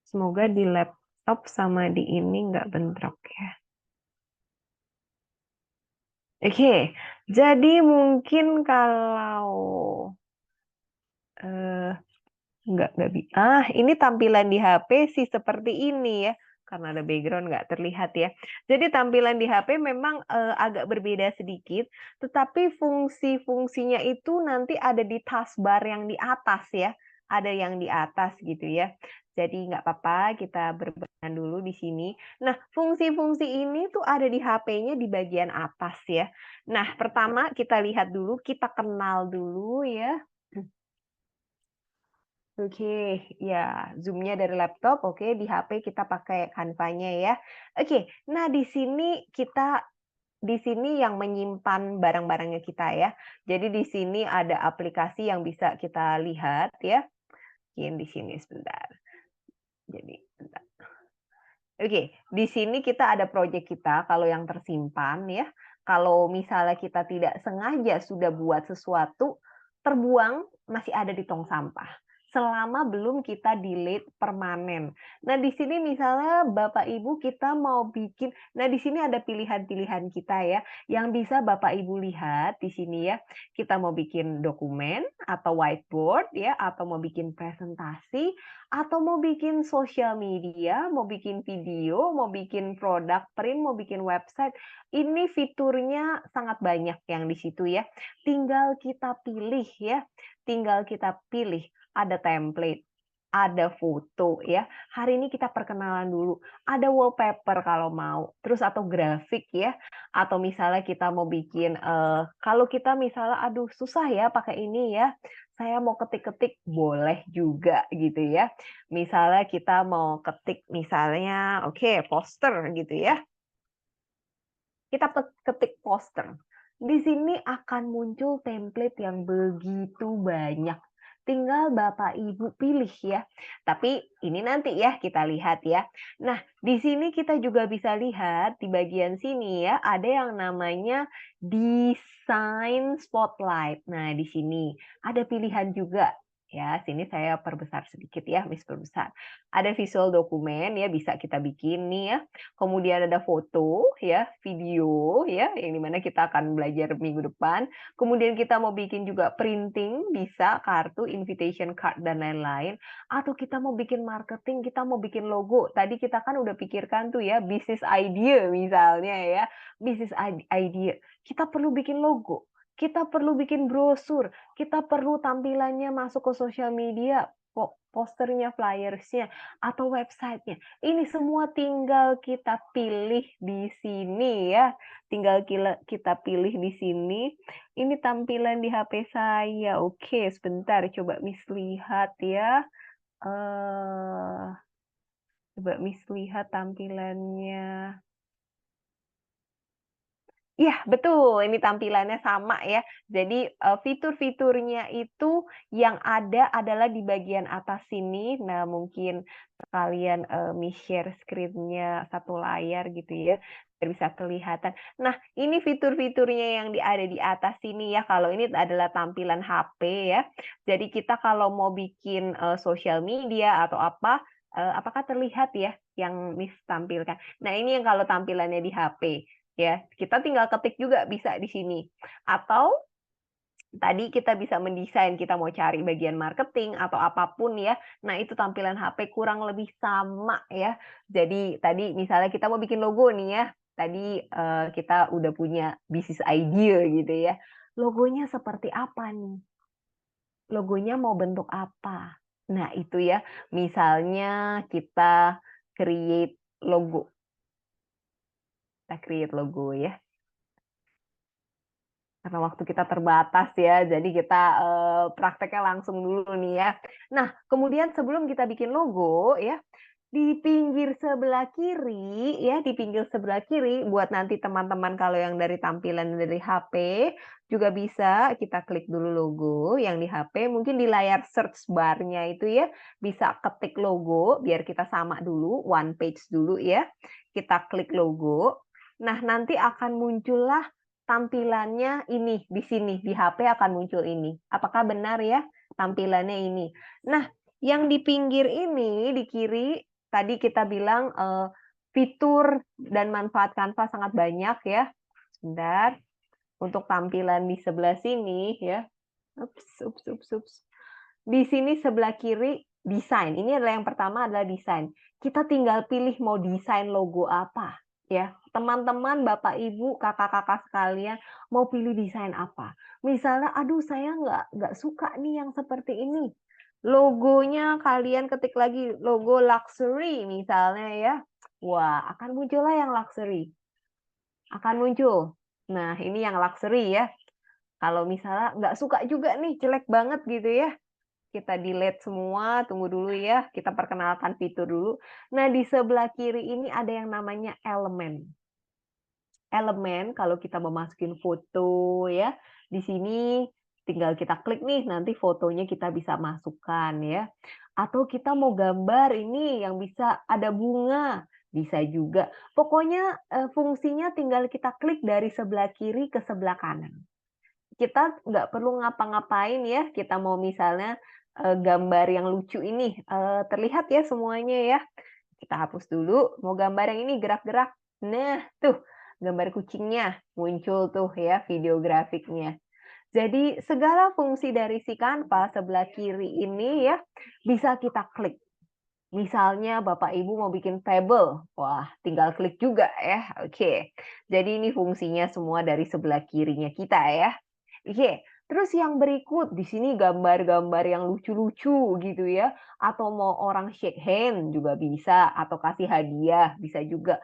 Semoga di laptop sama di ini nggak bentrok ya. Oke, jadi mungkin kalau nggak ini tampilan di HP sih seperti ini ya, karena ada background nggak terlihat ya. Jadi tampilan di HP memang agak berbeda sedikit, tetapi fungsi-fungsinya itu nanti ada di taskbar yang di atas ya, ada yang di atas gitu ya. Jadi nggak apa-apa, kita berbarengan dulu di sini. Nah, fungsi-fungsi ini tuh ada di HP-nya di bagian atas ya. Nah, pertama kita lihat dulu, kita kenal dulu ya. Oke, ya Zoom-nya dari laptop, oke di HP kita pakai Canva-nya ya. Oke, nah di sini yang menyimpan barang-barangnya kita ya. Jadi di sini ada aplikasi yang bisa kita lihat ya. Mungkin di sini sebentar. Jadi sebentar. Oke, di sini kita ada project kita kalau yang tersimpan ya. Kalau misalnya kita tidak sengaja sudah buat sesuatu, terbuang masih ada di tong sampah. Selama belum kita delete permanen. Nah, di sini misalnya Bapak Ibu kita mau bikin, nah di sini ada pilihan-pilihan kita ya, yang bisa Bapak Ibu lihat di sini ya. Kita mau bikin dokumen atau whiteboard ya, atau mau bikin presentasi, atau mau bikin sosial media, mau bikin video, mau bikin produk print, mau bikin website. Ini fiturnya sangat banyak yang di situ ya. Tinggal kita pilih ya. Tinggal kita pilih. Ada template, ada foto ya. Hari ini kita perkenalan dulu. Ada wallpaper kalau mau, terus atau grafik ya. Atau misalnya kita mau bikin kalau kita misalnya aduh susah ya pakai ini ya. Saya mau ketik-ketik boleh juga gitu ya. Misalnya kita mau ketik misalnya oke, poster gitu ya. Kita ketik poster. Di sini akan muncul template yang begitu banyak. Tinggal Bapak Ibu pilih ya. Tapi ini nanti ya kita lihat ya. Nah, di sini kita juga bisa lihat di bagian sini ya, ada yang namanya Design Spotlight. Nah, di sini ada pilihan juga Ya, sini saya perbesar sedikit ya, Miss perbesar. Ada visual dokumen ya, bisa kita bikin nih ya. Kemudian ada foto ya, video ya, yang dimana kita akan belajar minggu depan. Kemudian kita mau bikin juga printing, bisa kartu, invitation card dan lain-lain. Atau kita mau bikin marketing, kita mau bikin logo. Tadi kita kan udah pikirkan tuh ya, business idea misalnya ya. Business idea. Kita perlu bikin logo. Kita perlu bikin brosur, kita perlu tampilannya masuk ke sosial media, posternya, flyers-nya, atau website-nya. Ini semua tinggal kita pilih di sini ya. Tinggal kita pilih di sini. Ini tampilan di HP saya. Oke, sebentar coba Miss lihat ya. Coba Miss lihat tampilannya. Iya, betul. Ini tampilannya sama ya. Jadi, fitur-fiturnya itu yang ada adalah di bagian atas sini. Nah, mungkin sekalian, Miss share screen-nya satu layar gitu ya, biar bisa kelihatan. Nah, ini fitur-fiturnya yang ada di atas sini ya. Kalau ini adalah tampilan HP ya. Jadi kita kalau mau bikin, sosial media atau apa, apakah terlihat ya yang Miss tampilkan? Nah, ini yang kalau tampilannya di HP. Ya, kita tinggal ketik juga bisa di sini. Atau tadi kita bisa mendesain, kita mau cari bagian marketing atau apapun ya. Nah, itu tampilan HP kurang lebih sama ya. Jadi tadi misalnya kita mau bikin logo nih ya. Tadi kita udah punya business idea gitu ya. Logonya seperti apa nih? Logonya mau bentuk apa? Nah, itu ya. Misalnya kita create logo. Kita create logo ya. Karena waktu kita terbatas ya, jadi kita prakteknya langsung dulu nih ya. Nah, kemudian sebelum kita bikin logo ya, di pinggir sebelah kiri ya, di pinggir sebelah kiri buat nanti teman-teman kalau yang dari tampilan dari HP juga bisa kita klik dulu logo yang di HP, mungkin di layar search bar-nya itu ya, bisa ketik logo biar kita sama dulu, one page dulu ya. Kita klik logo. Nah, nanti akan muncullah tampilannya ini, di sini, di HP akan muncul ini. Apakah benar ya tampilannya ini? Nah, yang di pinggir ini, di kiri, tadi kita bilang fitur dan manfaat Canva sangat banyak ya. Sebentar, untuk tampilan di sebelah sini ya. Ups. Di sini sebelah kiri, desain. Ini adalah yang pertama adalah desain. Kita tinggal pilih mau desain logo apa. Ya, teman-teman, Bapak, Ibu, kakak-kakak sekalian mau pilih desain apa? Misalnya, aduh saya nggak suka nih yang seperti ini. Logonya kalian ketik lagi logo luxury misalnya ya. Wah, akan muncullah yang luxury. Akan muncul. Nah, ini yang luxury ya. Kalau misalnya nggak suka juga nih, jelek banget gitu ya. Kita delete semua, tunggu dulu ya, kita perkenalkan fitur dulu. Nah, di sebelah kiri ini ada yang namanya elemen. Elemen, kalau kita mau masukin foto ya, di sini tinggal kita klik nih, nanti fotonya kita bisa masukkan ya. Atau kita mau gambar ini yang bisa ada bunga, bisa juga. Pokoknya fungsinya tinggal kita klik dari sebelah kiri ke sebelah kanan. Kita nggak perlu ngapa-ngapain ya, kita mau misalnya gambar yang lucu ini, terlihat ya semuanya ya. Kita hapus dulu, mau gambar yang ini gerak-gerak. Nah, tuh gambar kucingnya muncul tuh ya video grafiknya. Jadi segala fungsi dari si Canva sebelah kiri ini ya bisa kita klik. Misalnya Bapak Ibu mau bikin table, wah tinggal klik juga ya. Oke, jadi ini fungsinya semua dari sebelah kirinya kita ya. Oke, terus yang berikut di sini gambar-gambar yang lucu-lucu gitu ya, atau mau orang shake hand juga bisa, atau kasih hadiah bisa juga.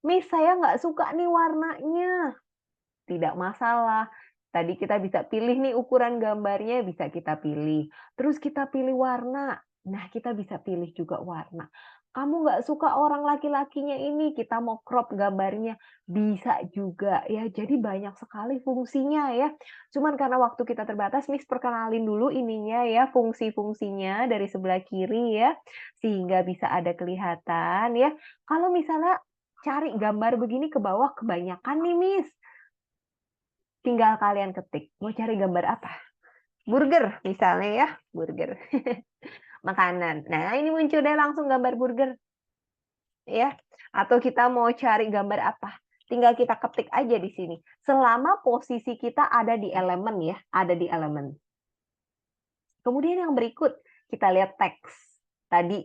Miss, saya nggak suka nih warnanya. Tidak masalah. Tadi kita bisa pilih nih ukuran gambarnya, bisa kita pilih. Terus kita pilih warna. Nah, kita bisa pilih juga warna. Kamu nggak suka orang laki-lakinya ini, kita mau crop gambarnya, bisa juga ya. Jadi banyak sekali fungsinya ya. Cuman karena waktu kita terbatas, Miss perkenalin dulu ininya ya, fungsi-fungsinya dari sebelah kiri ya, sehingga bisa ada kelihatan ya. Kalau misalnya cari gambar begini ke bawah kebanyakan nih, Miss. Tinggal kalian ketik, mau cari gambar apa? Burger misalnya ya, burger. Makanan. Nah, ini muncul deh langsung gambar burger. Ya. Atau kita mau cari gambar apa? Tinggal kita ketik aja di sini. Selama posisi kita ada di elemen ya, ada di elemen. Kemudian yang berikut, kita lihat teks. Tadi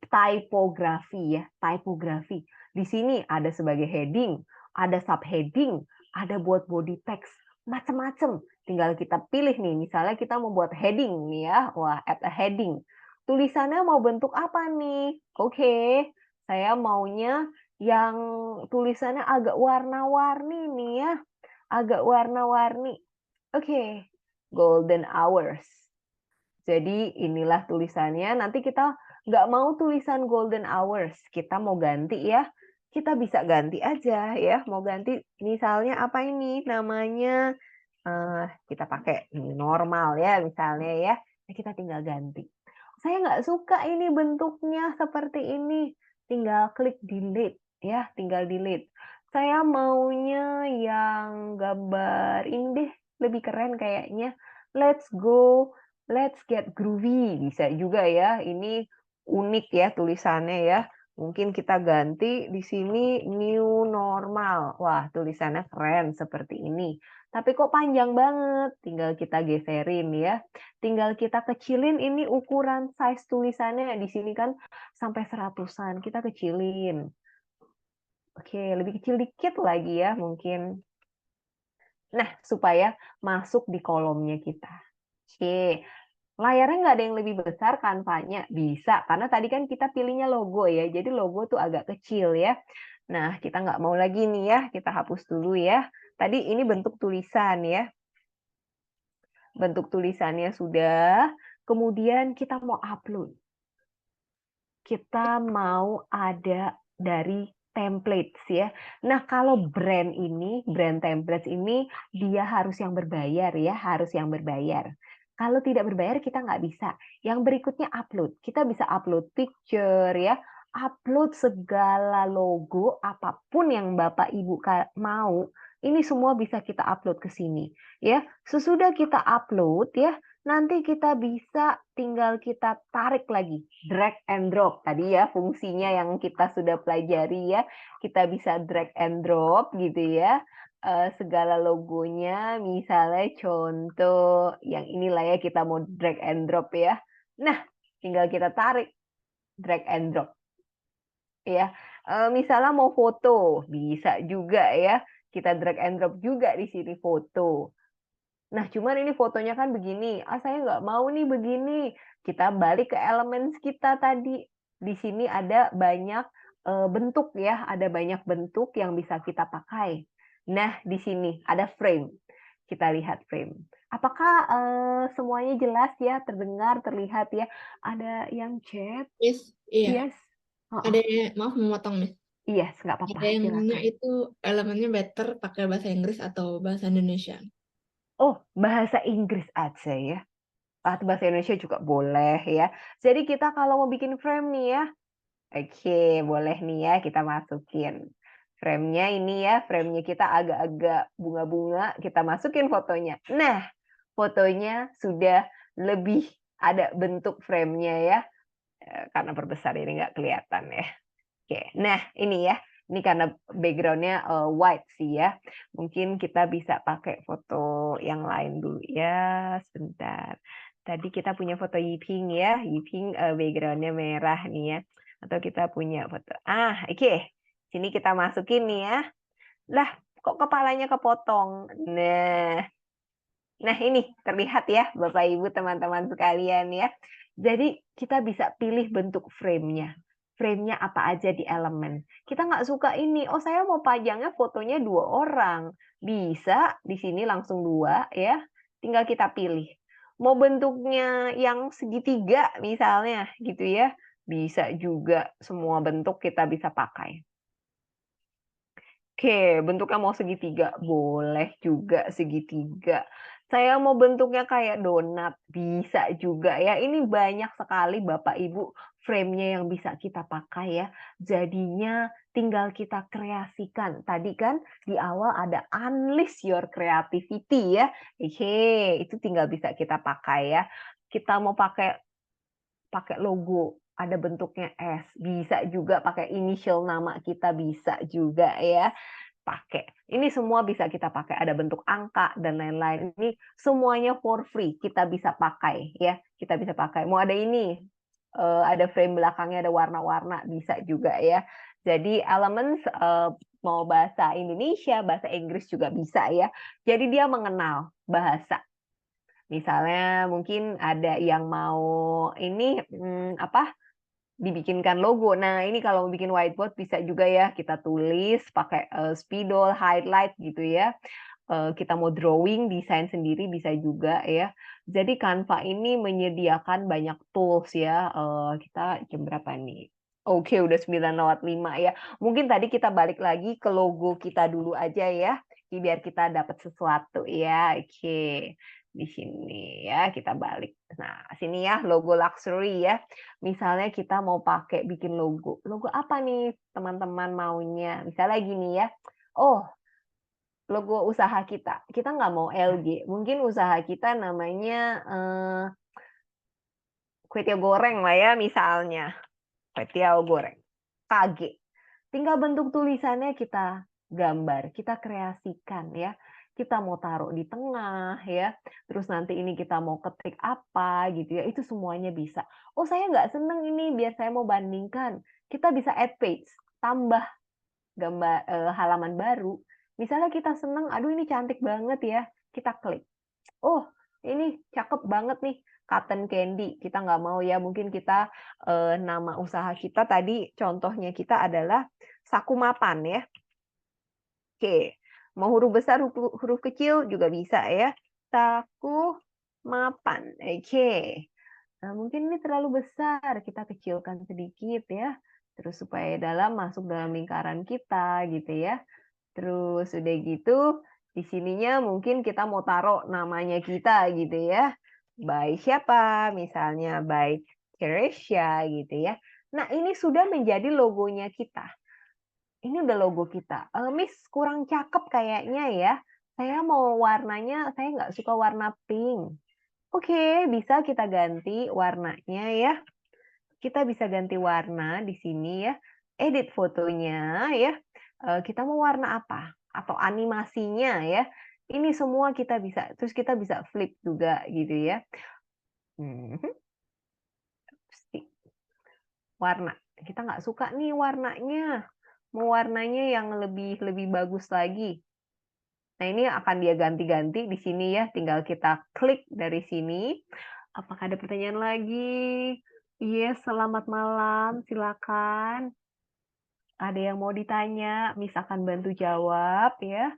typografi ya, typografi. Di sini ada sebagai heading, ada subheading, ada buat body text, macam-macam. Tinggal kita pilih nih, misalnya kita mau buat heading nih ya, wah, add a heading. Tulisannya mau bentuk apa nih? Oke, saya maunya yang tulisannya agak warna-warni nih ya, agak warna-warni. Oke, golden hours. Jadi inilah tulisannya. Nanti kita nggak mau tulisan golden hours, kita mau ganti ya. Kita bisa ganti aja ya. Mau ganti misalnya apa ini namanya? Kita pakai normal ya misalnya ya. Nah, kita tinggal ganti. Saya nggak suka ini bentuknya seperti ini. Tinggal klik delete ya, tinggal delete. Saya maunya yang gambar ini deh, lebih keren kayaknya. Let's go. Let's get groovy, bisa juga ya. Ini unik ya tulisannya ya. Mungkin kita ganti di sini new normal. Wah, tulisannya keren seperti ini. Tapi kok panjang banget? Tinggal kita geserin ya. Tinggal kita kecilin ini ukuran size tulisannya. Di sini kan sampai 100-an. Kita kecilin. Oke, lebih kecil dikit lagi ya mungkin. Nah, supaya masuk di kolomnya kita. Oke, layarnya nggak ada yang lebih besar kanvanya? Bisa, karena tadi kan kita pilihnya logo ya, jadi logo tuh agak kecil ya. Nah, kita nggak mau lagi nih ya, kita hapus dulu ya. Tadi ini bentuk tulisan ya. Bentuk tulisannya sudah, kemudian kita mau upload. Kita mau ada dari templates ya. Nah, kalau brand templates ini, dia harus yang berbayar ya, harus yang berbayar. Kalau tidak berbayar kita nggak bisa. Yang berikutnya upload. Kita bisa upload picture ya, upload segala logo apapun yang Bapak Ibu mau. Ini semua bisa kita upload ke sini ya. Sesudah kita upload ya, nanti kita bisa tinggal kita tarik lagi, drag and drop. Tadi ya fungsinya yang kita sudah pelajari ya. Kita bisa drag and drop gitu ya. Segala logonya, misalnya contoh yang inilah ya kita mau drag and drop ya. Nah, tinggal kita tarik, drag and drop. Ya, misalnya mau foto, bisa juga ya. Kita drag and drop juga di sini foto. Nah, cuman ini fotonya kan begini. Saya nggak mau nih begini. Kita balik ke elemen kita tadi. Di sini ada banyak bentuk ya, ada banyak bentuk yang bisa kita pakai. Nah, di sini ada frame. Kita lihat frame. Apakah semuanya jelas ya, terdengar, terlihat ya? Ada yang chat? Miss, iya. Yes. Ada maaf memotong, Miss. Yes, nggak apa-apa. Ada yang nanya Silakan. itu elemennya better pakai bahasa Inggris atau bahasa Indonesia. Oh, bahasa Inggris aja ya. Atau bahasa Indonesia juga boleh ya. Jadi kita kalau mau bikin frame nih ya, oke, boleh nih ya kita masukin. Frame-nya ini ya, frame-nya kita agak-agak bunga-bunga, kita masukin fotonya. Nah, fotonya sudah lebih ada bentuk frame-nya ya. Karena perbesar ini nggak kelihatan ya. Oke, nah ini ya. Ini karena background-nya white sih ya. Mungkin kita bisa pakai foto yang lain dulu ya. Sebentar. Tadi kita punya foto Yiping ya. Yiping background-nya merah nih ya. Atau kita punya foto. Oke. Sini kita masukin nih ya. Lah, kok kepalanya kepotong? Nah ini terlihat ya Bapak Ibu teman-teman sekalian ya. Jadi kita bisa pilih bentuk frame-nya. Frame-nya apa aja di elemen. Kita nggak suka ini, oh saya mau pajangnya fotonya 2 orang. Bisa, di sini langsung 2 ya. Tinggal kita pilih. Mau bentuknya yang segitiga misalnya gitu ya. Bisa juga, semua bentuk kita bisa pakai. Oke, bentuknya mau segitiga, boleh juga segitiga. Saya mau bentuknya kayak donat, bisa juga ya. Ini banyak sekali Bapak Ibu frame-nya yang bisa kita pakai ya. Jadinya tinggal kita kreasikan. Tadi kan di awal ada unleash your creativity ya. Itu tinggal bisa kita pakai ya. Kita mau pakai pakai logo, ada bentuknya S, bisa juga pakai initial nama kita, bisa juga ya. Pakai. Ini semua bisa kita pakai, ada bentuk angka dan lain-lain. Ini semuanya for free, kita bisa pakai ya. Kita bisa pakai. Mau ada ini, ada frame belakangnya ada warna-warna, bisa juga ya. Jadi Elements mau bahasa Indonesia, bahasa Inggris juga bisa ya. Jadi dia mengenal bahasa. Misalnya mungkin ada yang mau ini dibikinkan logo. Nah, ini kalau mau bikin whiteboard bisa juga ya, kita tulis pakai spidol, highlight gitu ya. Kita mau drawing, desain sendiri bisa juga ya. Jadi Canva ini menyediakan banyak tools ya. Kita jam berapa nih? Oke, udah 9:05 ya. Mungkin tadi kita balik lagi ke logo kita dulu aja ya, biar kita dapat sesuatu ya. Oke. Di sini ya, kita balik. Nah, sini ya, logo luxury ya. Misalnya kita mau pakai bikin logo. Logo apa nih teman-teman maunya? Misalnya gini ya. Oh, logo usaha kita. Kita nggak mau LG. Mungkin usaha kita namanya kue tiaw goreng lah ya misalnya. Kue tiaw goreng. KG. Tinggal bentuk tulisannya kita gambar, kita kreasikan ya. Kita mau taruh di tengah ya. Terus nanti ini kita mau ketik apa gitu ya. Itu semuanya bisa. Oh, saya nggak seneng ini, biar saya mau bandingkan. Kita bisa add page, tambah gambar halaman baru. Misalnya kita seneng, aduh ini cantik banget ya. Kita klik. Oh, ini cakep banget nih. Cotton candy, kita nggak mau ya. Mungkin kita nama usaha kita tadi contohnya kita adalah Saku Mapan ya. Oke, mau huruf besar, huruf kecil juga bisa ya. Saku Mapan. Oke. Nah, mungkin ini terlalu besar, kita kecilkan sedikit ya. Terus supaya masuk dalam lingkaran kita gitu ya. Terus udah gitu, di sininya mungkin kita mau taruh namanya kita gitu ya. By siapa? Misalnya by Teresia gitu ya. Nah, ini sudah menjadi logonya kita. Ini udah logo kita. Miss, kurang cakep kayaknya ya. Saya mau warnanya, saya nggak suka warna pink. Oke, bisa kita ganti warnanya ya. Kita bisa ganti warna di sini ya. Edit fotonya ya. Kita mau warna apa? Atau animasinya ya. Ini semua kita bisa. Terus kita bisa flip juga gitu ya. Warna. Kita nggak suka nih warnanya. Mau warnanya yang lebih bagus lagi. Nah, ini akan dia ganti-ganti di sini ya. Tinggal kita klik dari sini. Apakah ada pertanyaan lagi? Yes, selamat malam. Silakan. Ada yang mau ditanya, Miss akan bantu jawab ya.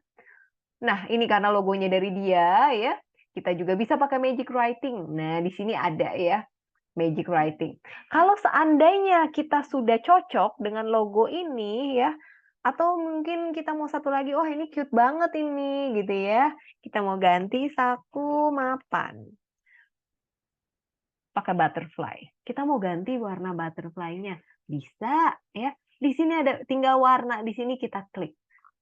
Nah, ini karena logonya dari dia ya. Kita juga bisa pakai magic writing. Nah, di sini ada ya. Magic writing. Kalau seandainya kita sudah cocok dengan logo ini ya, atau mungkin kita mau satu lagi, oh ini cute banget ini gitu ya. Kita mau ganti Saku Mapan. Pakai butterfly. Kita mau ganti warna butterfly-nya. Bisa ya. Di sini ada tinggal warna, di sini kita klik.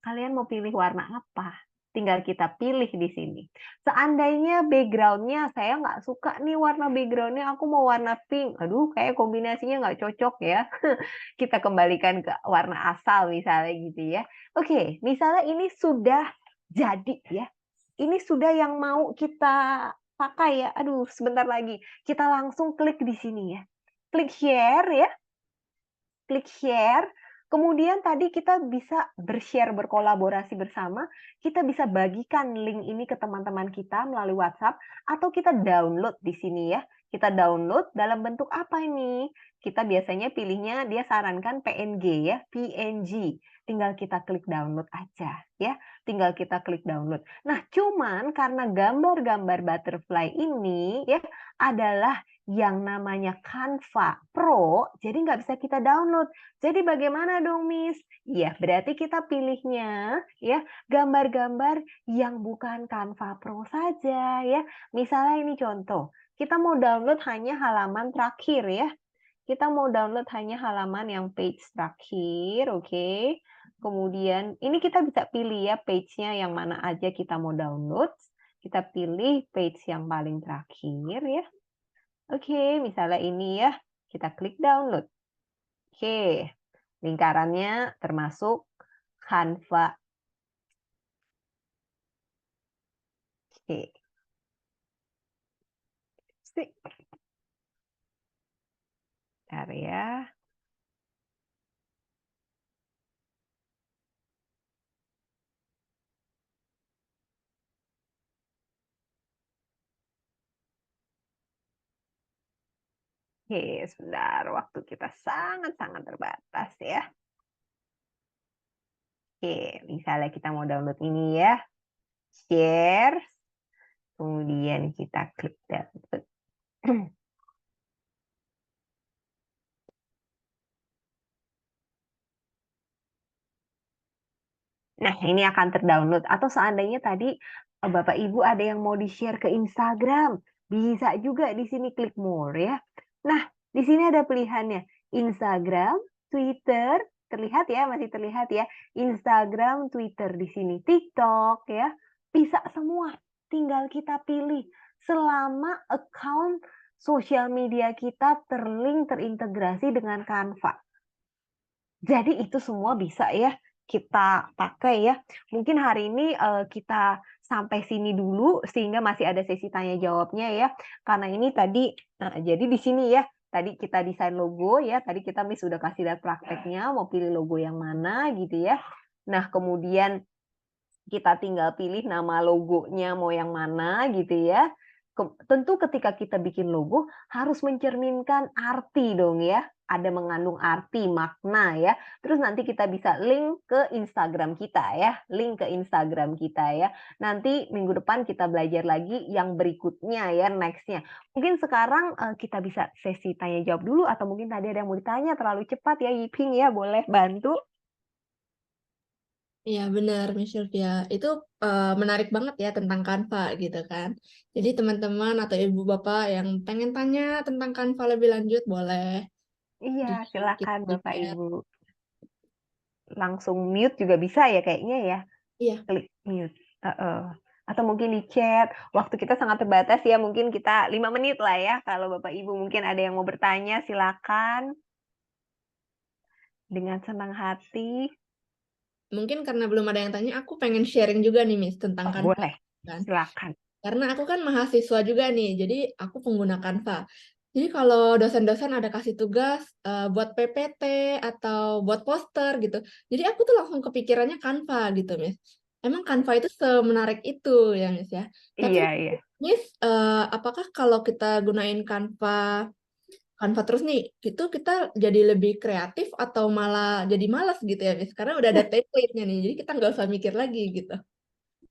Kalian mau pilih warna apa? Tinggal kita pilih di sini. Seandainya background-nya saya nggak suka nih warna background-nya, aku mau warna pink. Aduh, kayak kombinasinya nggak cocok ya. Kita kembalikan ke warna asal misalnya gitu ya. Oke, misalnya ini sudah jadi ya. Ini sudah yang mau kita pakai ya. Aduh, sebentar lagi. Kita langsung klik di sini ya. Klik share ya. Klik share. Kemudian tadi kita bisa bershare, berkolaborasi bersama. Kita bisa bagikan link ini ke teman-teman kita melalui WhatsApp atau kita download di sini ya. Kita download dalam bentuk apa ini? Kita biasanya pilihnya, dia sarankan PNG ya, PNG. Tinggal kita klik download aja ya, tinggal kita klik download. Nah, cuman karena gambar-gambar butterfly ini ya adalah yang namanya Canva Pro, jadi nggak bisa kita download. Jadi bagaimana dong, Miss? Iya, berarti kita pilihnya ya gambar-gambar yang bukan Canva Pro saja ya. Misalnya ini contoh, kita mau download hanya halaman terakhir ya. Kita mau download hanya halaman yang page terakhir, oke. Kemudian ini kita bisa pilih ya page-nya yang mana aja kita mau download. Kita pilih page yang paling terakhir ya. Oke, misalnya ini ya, kita klik download. Oke, lingkarannya termasuk Canva. Oke. Sip. Bentar ya. Oke, sebentar. Waktu kita sangat-sangat terbatas ya. Oke, misalnya kita mau download ini ya. Share. Kemudian kita klik download. Nah, ini akan terdownload. Atau seandainya tadi Bapak Ibu ada yang mau di-share ke Instagram, bisa juga di sini klik more ya. Nah, di sini ada pilihannya Instagram, Twitter, terlihat ya, masih terlihat ya. Instagram, Twitter di sini, TikTok ya. Bisa semua. Tinggal kita pilih selama account sosial media kita terlink terintegrasi dengan Canva. Jadi itu semua bisa ya kita pakai ya. Mungkin hari ini kita sampai sini dulu sehingga masih ada sesi tanya jawabnya ya. Karena ini tadi jadi di sini ya, tadi kita desain logo ya, tadi kita Miss sudah kasih lihat prakteknya mau pilih logo yang mana gitu ya. Nah, kemudian kita tinggal pilih nama logonya mau yang mana gitu ya. Tentu ketika kita bikin logo harus mencerminkan arti dong ya. Ada mengandung arti, makna ya. Terus nanti kita bisa link ke Instagram kita ya. Link ke Instagram kita ya. Nanti minggu depan kita belajar lagi yang berikutnya ya, next-nya. Mungkin sekarang kita bisa sesi tanya jawab dulu atau mungkin tadi ada yang mau ditanya terlalu cepat ya Yiping ya, boleh bantu? Iya benar, Miss Sylvia. Itu menarik banget ya tentang Canva gitu kan. Jadi teman-teman atau ibu bapak yang pengen tanya tentang Canva lebih lanjut boleh Iya, di silakan di Bapak chat. Ibu. Langsung mute juga bisa ya kayaknya ya? Iya, Klik mute, heeh. Atau mungkin di chat, waktu kita sangat terbatas ya, mungkin kita 5 menit lah ya, kalau Bapak Ibu mungkin ada yang mau bertanya silakan. Dengan senang hati. mungkin karena belum ada yang tanya, aku pengen sharing juga nih Miss tentang Oh, Canva boleh, kan. silakan. Karena aku kan mahasiswa juga nih, jadi aku pengguna Canva. Jadi kalau dosen-dosen ada kasih tugas buat PPT atau buat poster gitu, jadi aku tuh langsung kepikirannya Canva gitu, Miss. Emang Canva itu semenarik itu ya, Miss ya. Tapi Iya iya. Miss, apakah kalau kita gunain Canva terus nih, itu kita jadi lebih kreatif atau malah jadi malas gitu ya, Miss? Karena udah ada template-nya nih, jadi kita nggak usah mikir lagi gitu.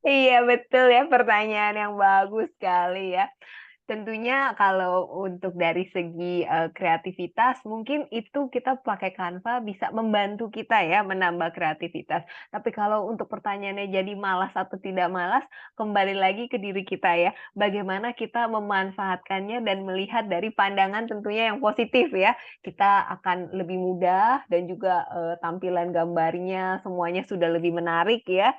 Iya betul ya, pertanyaan yang bagus sekali ya. Tentunya kalau untuk dari segi, kreativitas mungkin itu kita pakai Canva bisa membantu kita ya menambah kreativitas. Tapi kalau untuk pertanyaannya jadi malas atau tidak malas, kembali lagi ke diri kita ya. Bagaimana kita memanfaatkannya dan melihat dari pandangan tentunya yang positif ya. Kita akan lebih mudah dan juga, tampilan gambarnya semuanya sudah lebih menarik ya,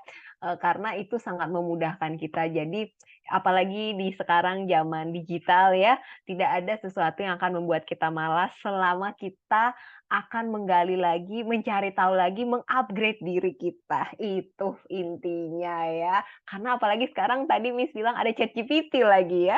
karena itu sangat memudahkan kita. Jadi apalagi di sekarang zaman digital ya, tidak ada sesuatu yang akan membuat kita malas selama kita akan menggali lagi, mencari tahu lagi, meng-upgrade diri kita. Itu intinya ya. Karena apalagi sekarang tadi Miss bilang ada ChatGPT lagi ya.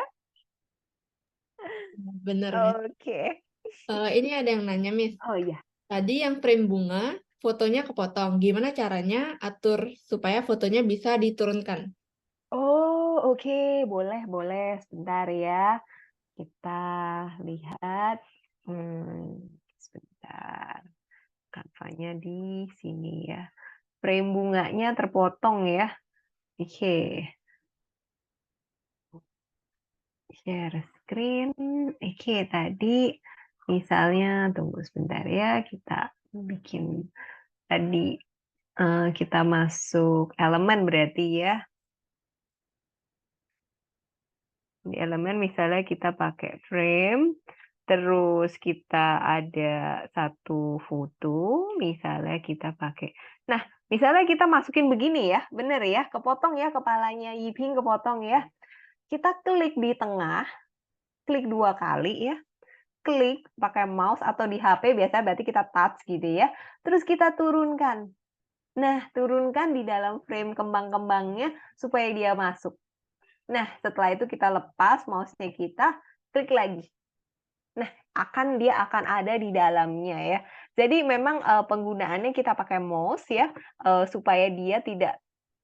Bener, Miss. Oke. Ini ada yang nanya, Miss. Oh iya. Tadi yang frame bunga, fotonya kepotong. Gimana caranya atur supaya fotonya bisa diturunkan? Oh, oke. Boleh boleh. Sebentar ya. Kita lihat, sebentar, Canva-nya di sini ya. Frame bunganya terpotong ya. Oke. Share screen. Oke, tadi misalnya, tunggu sebentar ya, kita bikin tadi kita masuk elemen berarti ya. Di elemen misalnya kita pakai frame, terus kita ada satu foto, misalnya kita pakai. Nah, misalnya kita masukin begini ya, bener ya, kepotong ya kepalanya Yiping, kepotong ya. Kita klik di tengah, klik 2 kali ya, klik pakai mouse atau di HP biasanya berarti kita touch gitu ya. Terus kita turunkan. Nah, turunkan di dalam frame kembang-kembangnya supaya dia masuk. Nah, setelah itu kita lepas mouse-nya kita, klik lagi. Nah, dia akan ada di dalamnya ya. Jadi memang penggunaannya kita pakai mouse ya, supaya dia tidak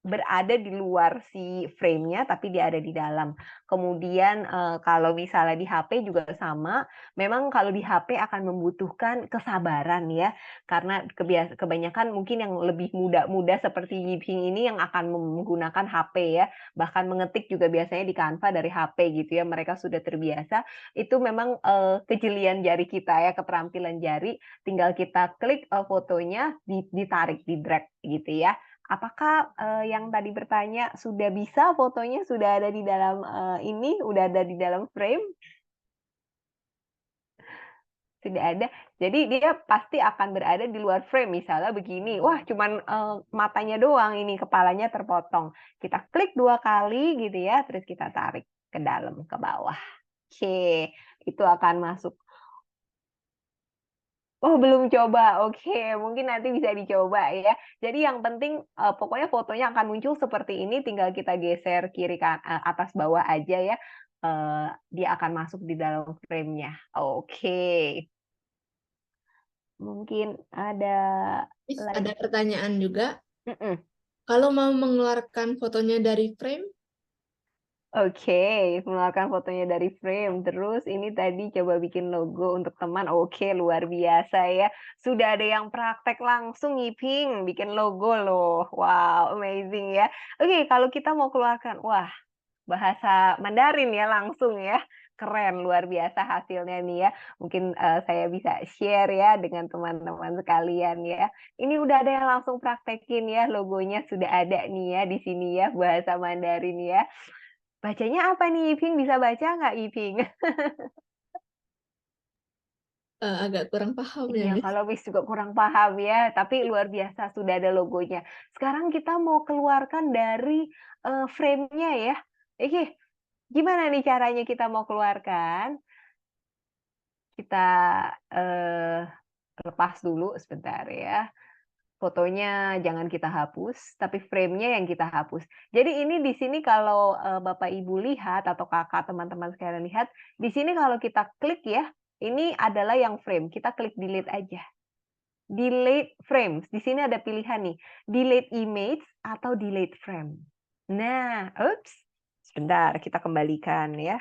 berada di luar si frame-nya, tapi dia ada di dalam. Kemudian kalau misalnya di HP juga sama, memang kalau di HP akan membutuhkan kesabaran ya, karena kebanyakan mungkin yang lebih muda-muda seperti Yiping ini yang akan menggunakan HP ya, bahkan mengetik juga biasanya di Canva dari HP gitu ya, mereka sudah terbiasa. Itu memang kejelian jari kita ya, keterampilan jari, tinggal kita klik fotonya, ditarik, di drag gitu ya. Apakah yang tadi bertanya sudah bisa fotonya sudah ada di dalam udah ada di dalam frame? Sudah ada. Jadi dia pasti akan berada di luar frame. Misalnya begini, wah cuman matanya doang ini, kepalanya terpotong. Kita klik 2 kali gitu ya, terus kita tarik ke dalam, ke bawah. Oke, itu akan masuk. Oh, belum coba. Oke, mungkin nanti bisa dicoba ya. Jadi yang penting pokoknya fotonya akan muncul seperti ini, tinggal kita geser kiri atas bawah aja ya. Dia akan masuk di dalam frame-nya. Oke. Mungkin ada Ada pertanyaan juga. Mm-mm. Kalau mau mengeluarkan fotonya dari frame, Oke, mengeluarkan fotonya dari frame. Terus ini tadi coba bikin logo untuk teman. Oke, luar biasa ya. Sudah ada yang praktek langsung, Yiping, bikin logo loh. Wow, amazing ya. Oke, kalau kita mau keluarkan, wah, bahasa Mandarin ya langsung ya. Keren, luar biasa hasilnya nih ya. Mungkin saya bisa share ya dengan teman-teman sekalian ya. Ini udah ada yang langsung praktekin ya, logonya sudah ada nih ya di sini ya, bahasa Mandarin ya. Bacanya apa nih, Iping? Bisa baca nggak, Iping? agak kurang paham ya, Iya, Miss. kalau Miss juga kurang paham ya, tapi luar biasa sudah ada logonya. Sekarang kita mau keluarkan dari frame-nya ya. Oke, gimana nih caranya kita mau keluarkan? Kita lepas dulu sebentar ya. Fotonya jangan kita hapus, tapi frame-nya yang kita hapus. Jadi ini di sini kalau Bapak Ibu lihat atau Kakak teman-teman sekalian lihat, di sini kalau kita klik ya, ini adalah yang frame. Kita klik delete aja. Delete frames. Di sini ada pilihan nih, delete image atau delete frame. Nah, oops. Sebentar, kita kembalikan ya.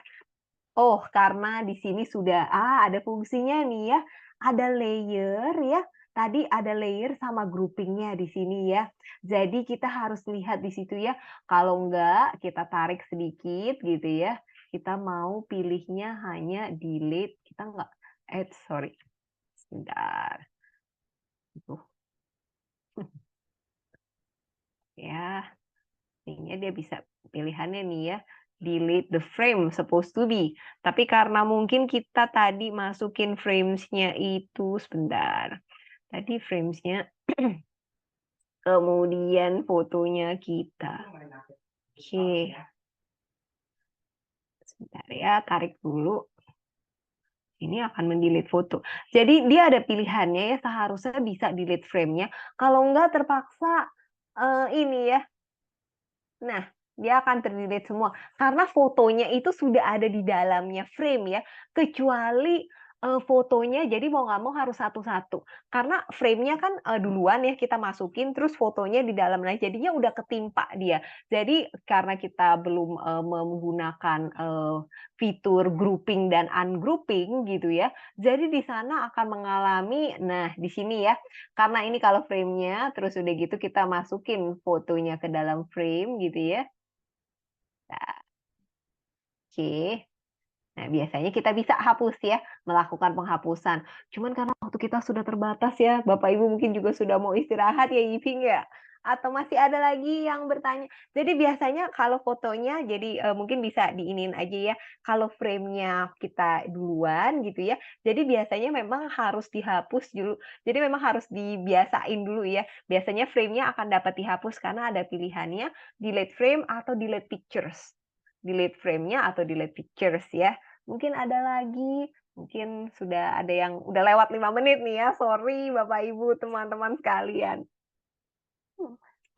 Oh, karena di sini sudah ada fungsinya nih ya. Ada layer ya. Tadi ada layer sama groupingnya di sini ya. Jadi kita harus lihat di situ ya. Kalau enggak, kita tarik sedikit gitu ya. Kita mau pilihnya hanya delete. Kita enggak, sorry. Sebentar. Tuh. Ya, ini dia bisa pilihannya nih ya. Delete the frame supposed to be. Tapi karena mungkin kita tadi masukin frames-nya itu sebentar. Tadi frames-nya kemudian fotonya kita. Oke. Sebentar ya, tarik dulu. Ini akan mendelete foto. Jadi dia ada pilihannya ya, seharusnya bisa delete frame-nya. Kalau enggak terpaksa ini ya. Nah, dia akan ter-delete semua karena fotonya itu sudah ada di dalamnya frame ya. Kecuali fotonya jadi mau nggak mau harus satu-satu. Karena frame-nya kan, duluan ya kita masukin, terus fotonya di dalam. Nah, jadinya udah ketimpa dia. Jadi karena kita belum, menggunakan, fitur grouping dan ungrouping gitu ya, jadi di sana akan mengalami nah di sini ya, karena ini kalau frame-nya, terus udah gitu kita masukin fotonya ke dalam frame gitu ya. Nah, oke. Nah, biasanya kita bisa hapus ya, melakukan penghapusan. Cuman karena waktu kita sudah terbatas ya, Bapak Ibu mungkin juga sudah mau istirahat ya, Iping ya? Atau masih ada lagi yang bertanya? Jadi biasanya kalau fotonya jadi, mungkin bisa diinin aja ya, kalau frame-nya kita duluan gitu ya, jadi biasanya memang harus dihapus dulu. Jadi memang harus dibiasain dulu ya. Biasanya frame-nya akan dapat dihapus karena ada pilihannya delete frame atau delete pictures. Delete frame-nya atau delete pictures ya. Mungkin ada lagi, mungkin sudah ada yang udah lewat 5 menit nih ya, sorry Bapak Ibu, teman-teman sekalian.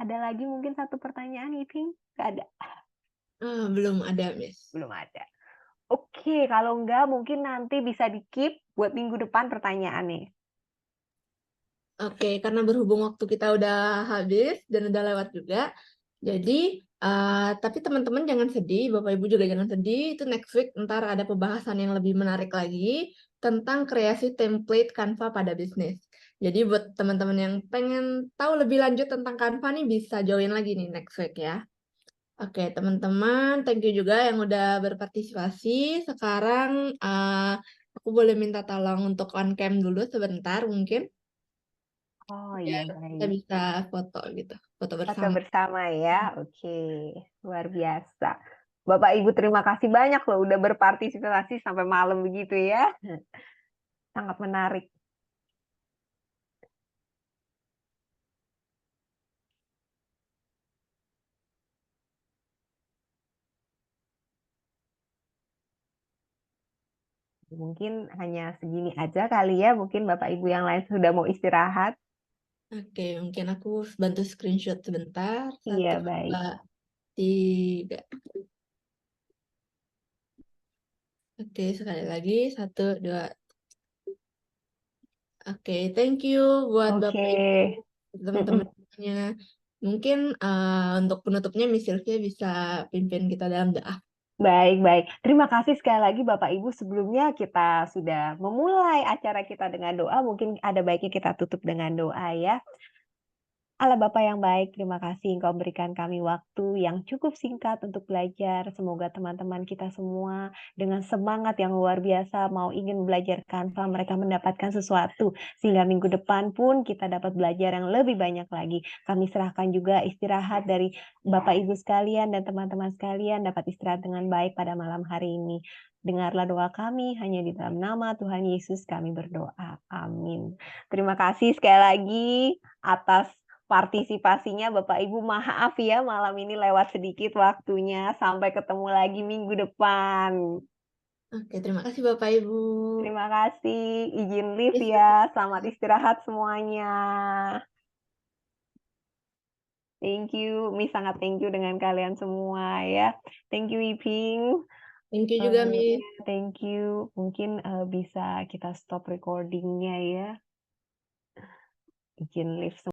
Ada lagi mungkin satu pertanyaan, Iping? Nggak ada? Belum ada, Miss. Belum ada. Oke, kalau enggak mungkin nanti bisa di-keep buat minggu depan pertanyaannya. Oke, karena berhubung waktu kita udah habis dan udah lewat juga, jadi tapi teman-teman jangan sedih, Bapak Ibu juga jangan sedih. Itu next week ntar ada pembahasan yang lebih menarik lagi tentang kreasi template Canva pada bisnis. Jadi buat teman-teman yang pengen tahu lebih lanjut tentang Canva nih bisa join lagi nih next week ya. Oke, teman-teman, thank you juga yang udah berpartisipasi. Sekarang aku boleh minta tolong untuk on cam dulu sebentar mungkin. Oh Ya, iya, kita baik. bisa foto gitu, foto Foto bersama. bersama ya, oke. Luar biasa. Bapak Ibu terima kasih banyak loh udah berpartisipasi sampai malam begitu ya. Sangat menarik. Mungkin hanya segini aja kali ya, mungkin Bapak Ibu yang lain sudah mau istirahat. Oke, mungkin aku bantu screenshot sebentar. Iya, 1, baik. 2, 3. Oke, sekali lagi. 1, 2. Oke, thank you buat Oke. Bapak Ibu, Mm-mm. teman-temannya. Mungkin untuk penutupnya Miss Sylvia bisa pimpin kita dalam doa. Baik, baik. Terima kasih sekali lagi Bapak Ibu. Sebelumnya kita sudah memulai acara kita dengan doa, mungkin ada baiknya kita tutup dengan doa ya. Allah Bapa yang baik, terima kasih Engkau berikan kami waktu yang cukup singkat untuk belajar. Semoga teman-teman kita semua dengan semangat yang luar biasa mau ingin belajar Canva, mereka mendapatkan sesuatu. Sehingga minggu depan pun kita dapat belajar yang lebih banyak lagi. Kami serahkan juga istirahat dari Bapak Ibu sekalian dan teman-teman sekalian dapat istirahat dengan baik pada malam hari ini. Dengarlah doa kami, hanya di dalam nama Tuhan Yesus kami berdoa. Amin. Terima kasih sekali lagi atas partisipasinya Bapak Ibu. Maaf ya malam ini lewat sedikit waktunya. Sampai ketemu lagi minggu depan. Oke, terima kasih Bapak Ibu. Terima kasih. Izin live Yes, ya. Selamat istirahat semuanya. Thank you. Mi sangat thank you dengan kalian semua ya. Thank you Iping. thank you juga, Miss. Thank you. Mungkin bisa kita stop recordingnya ya. Izin live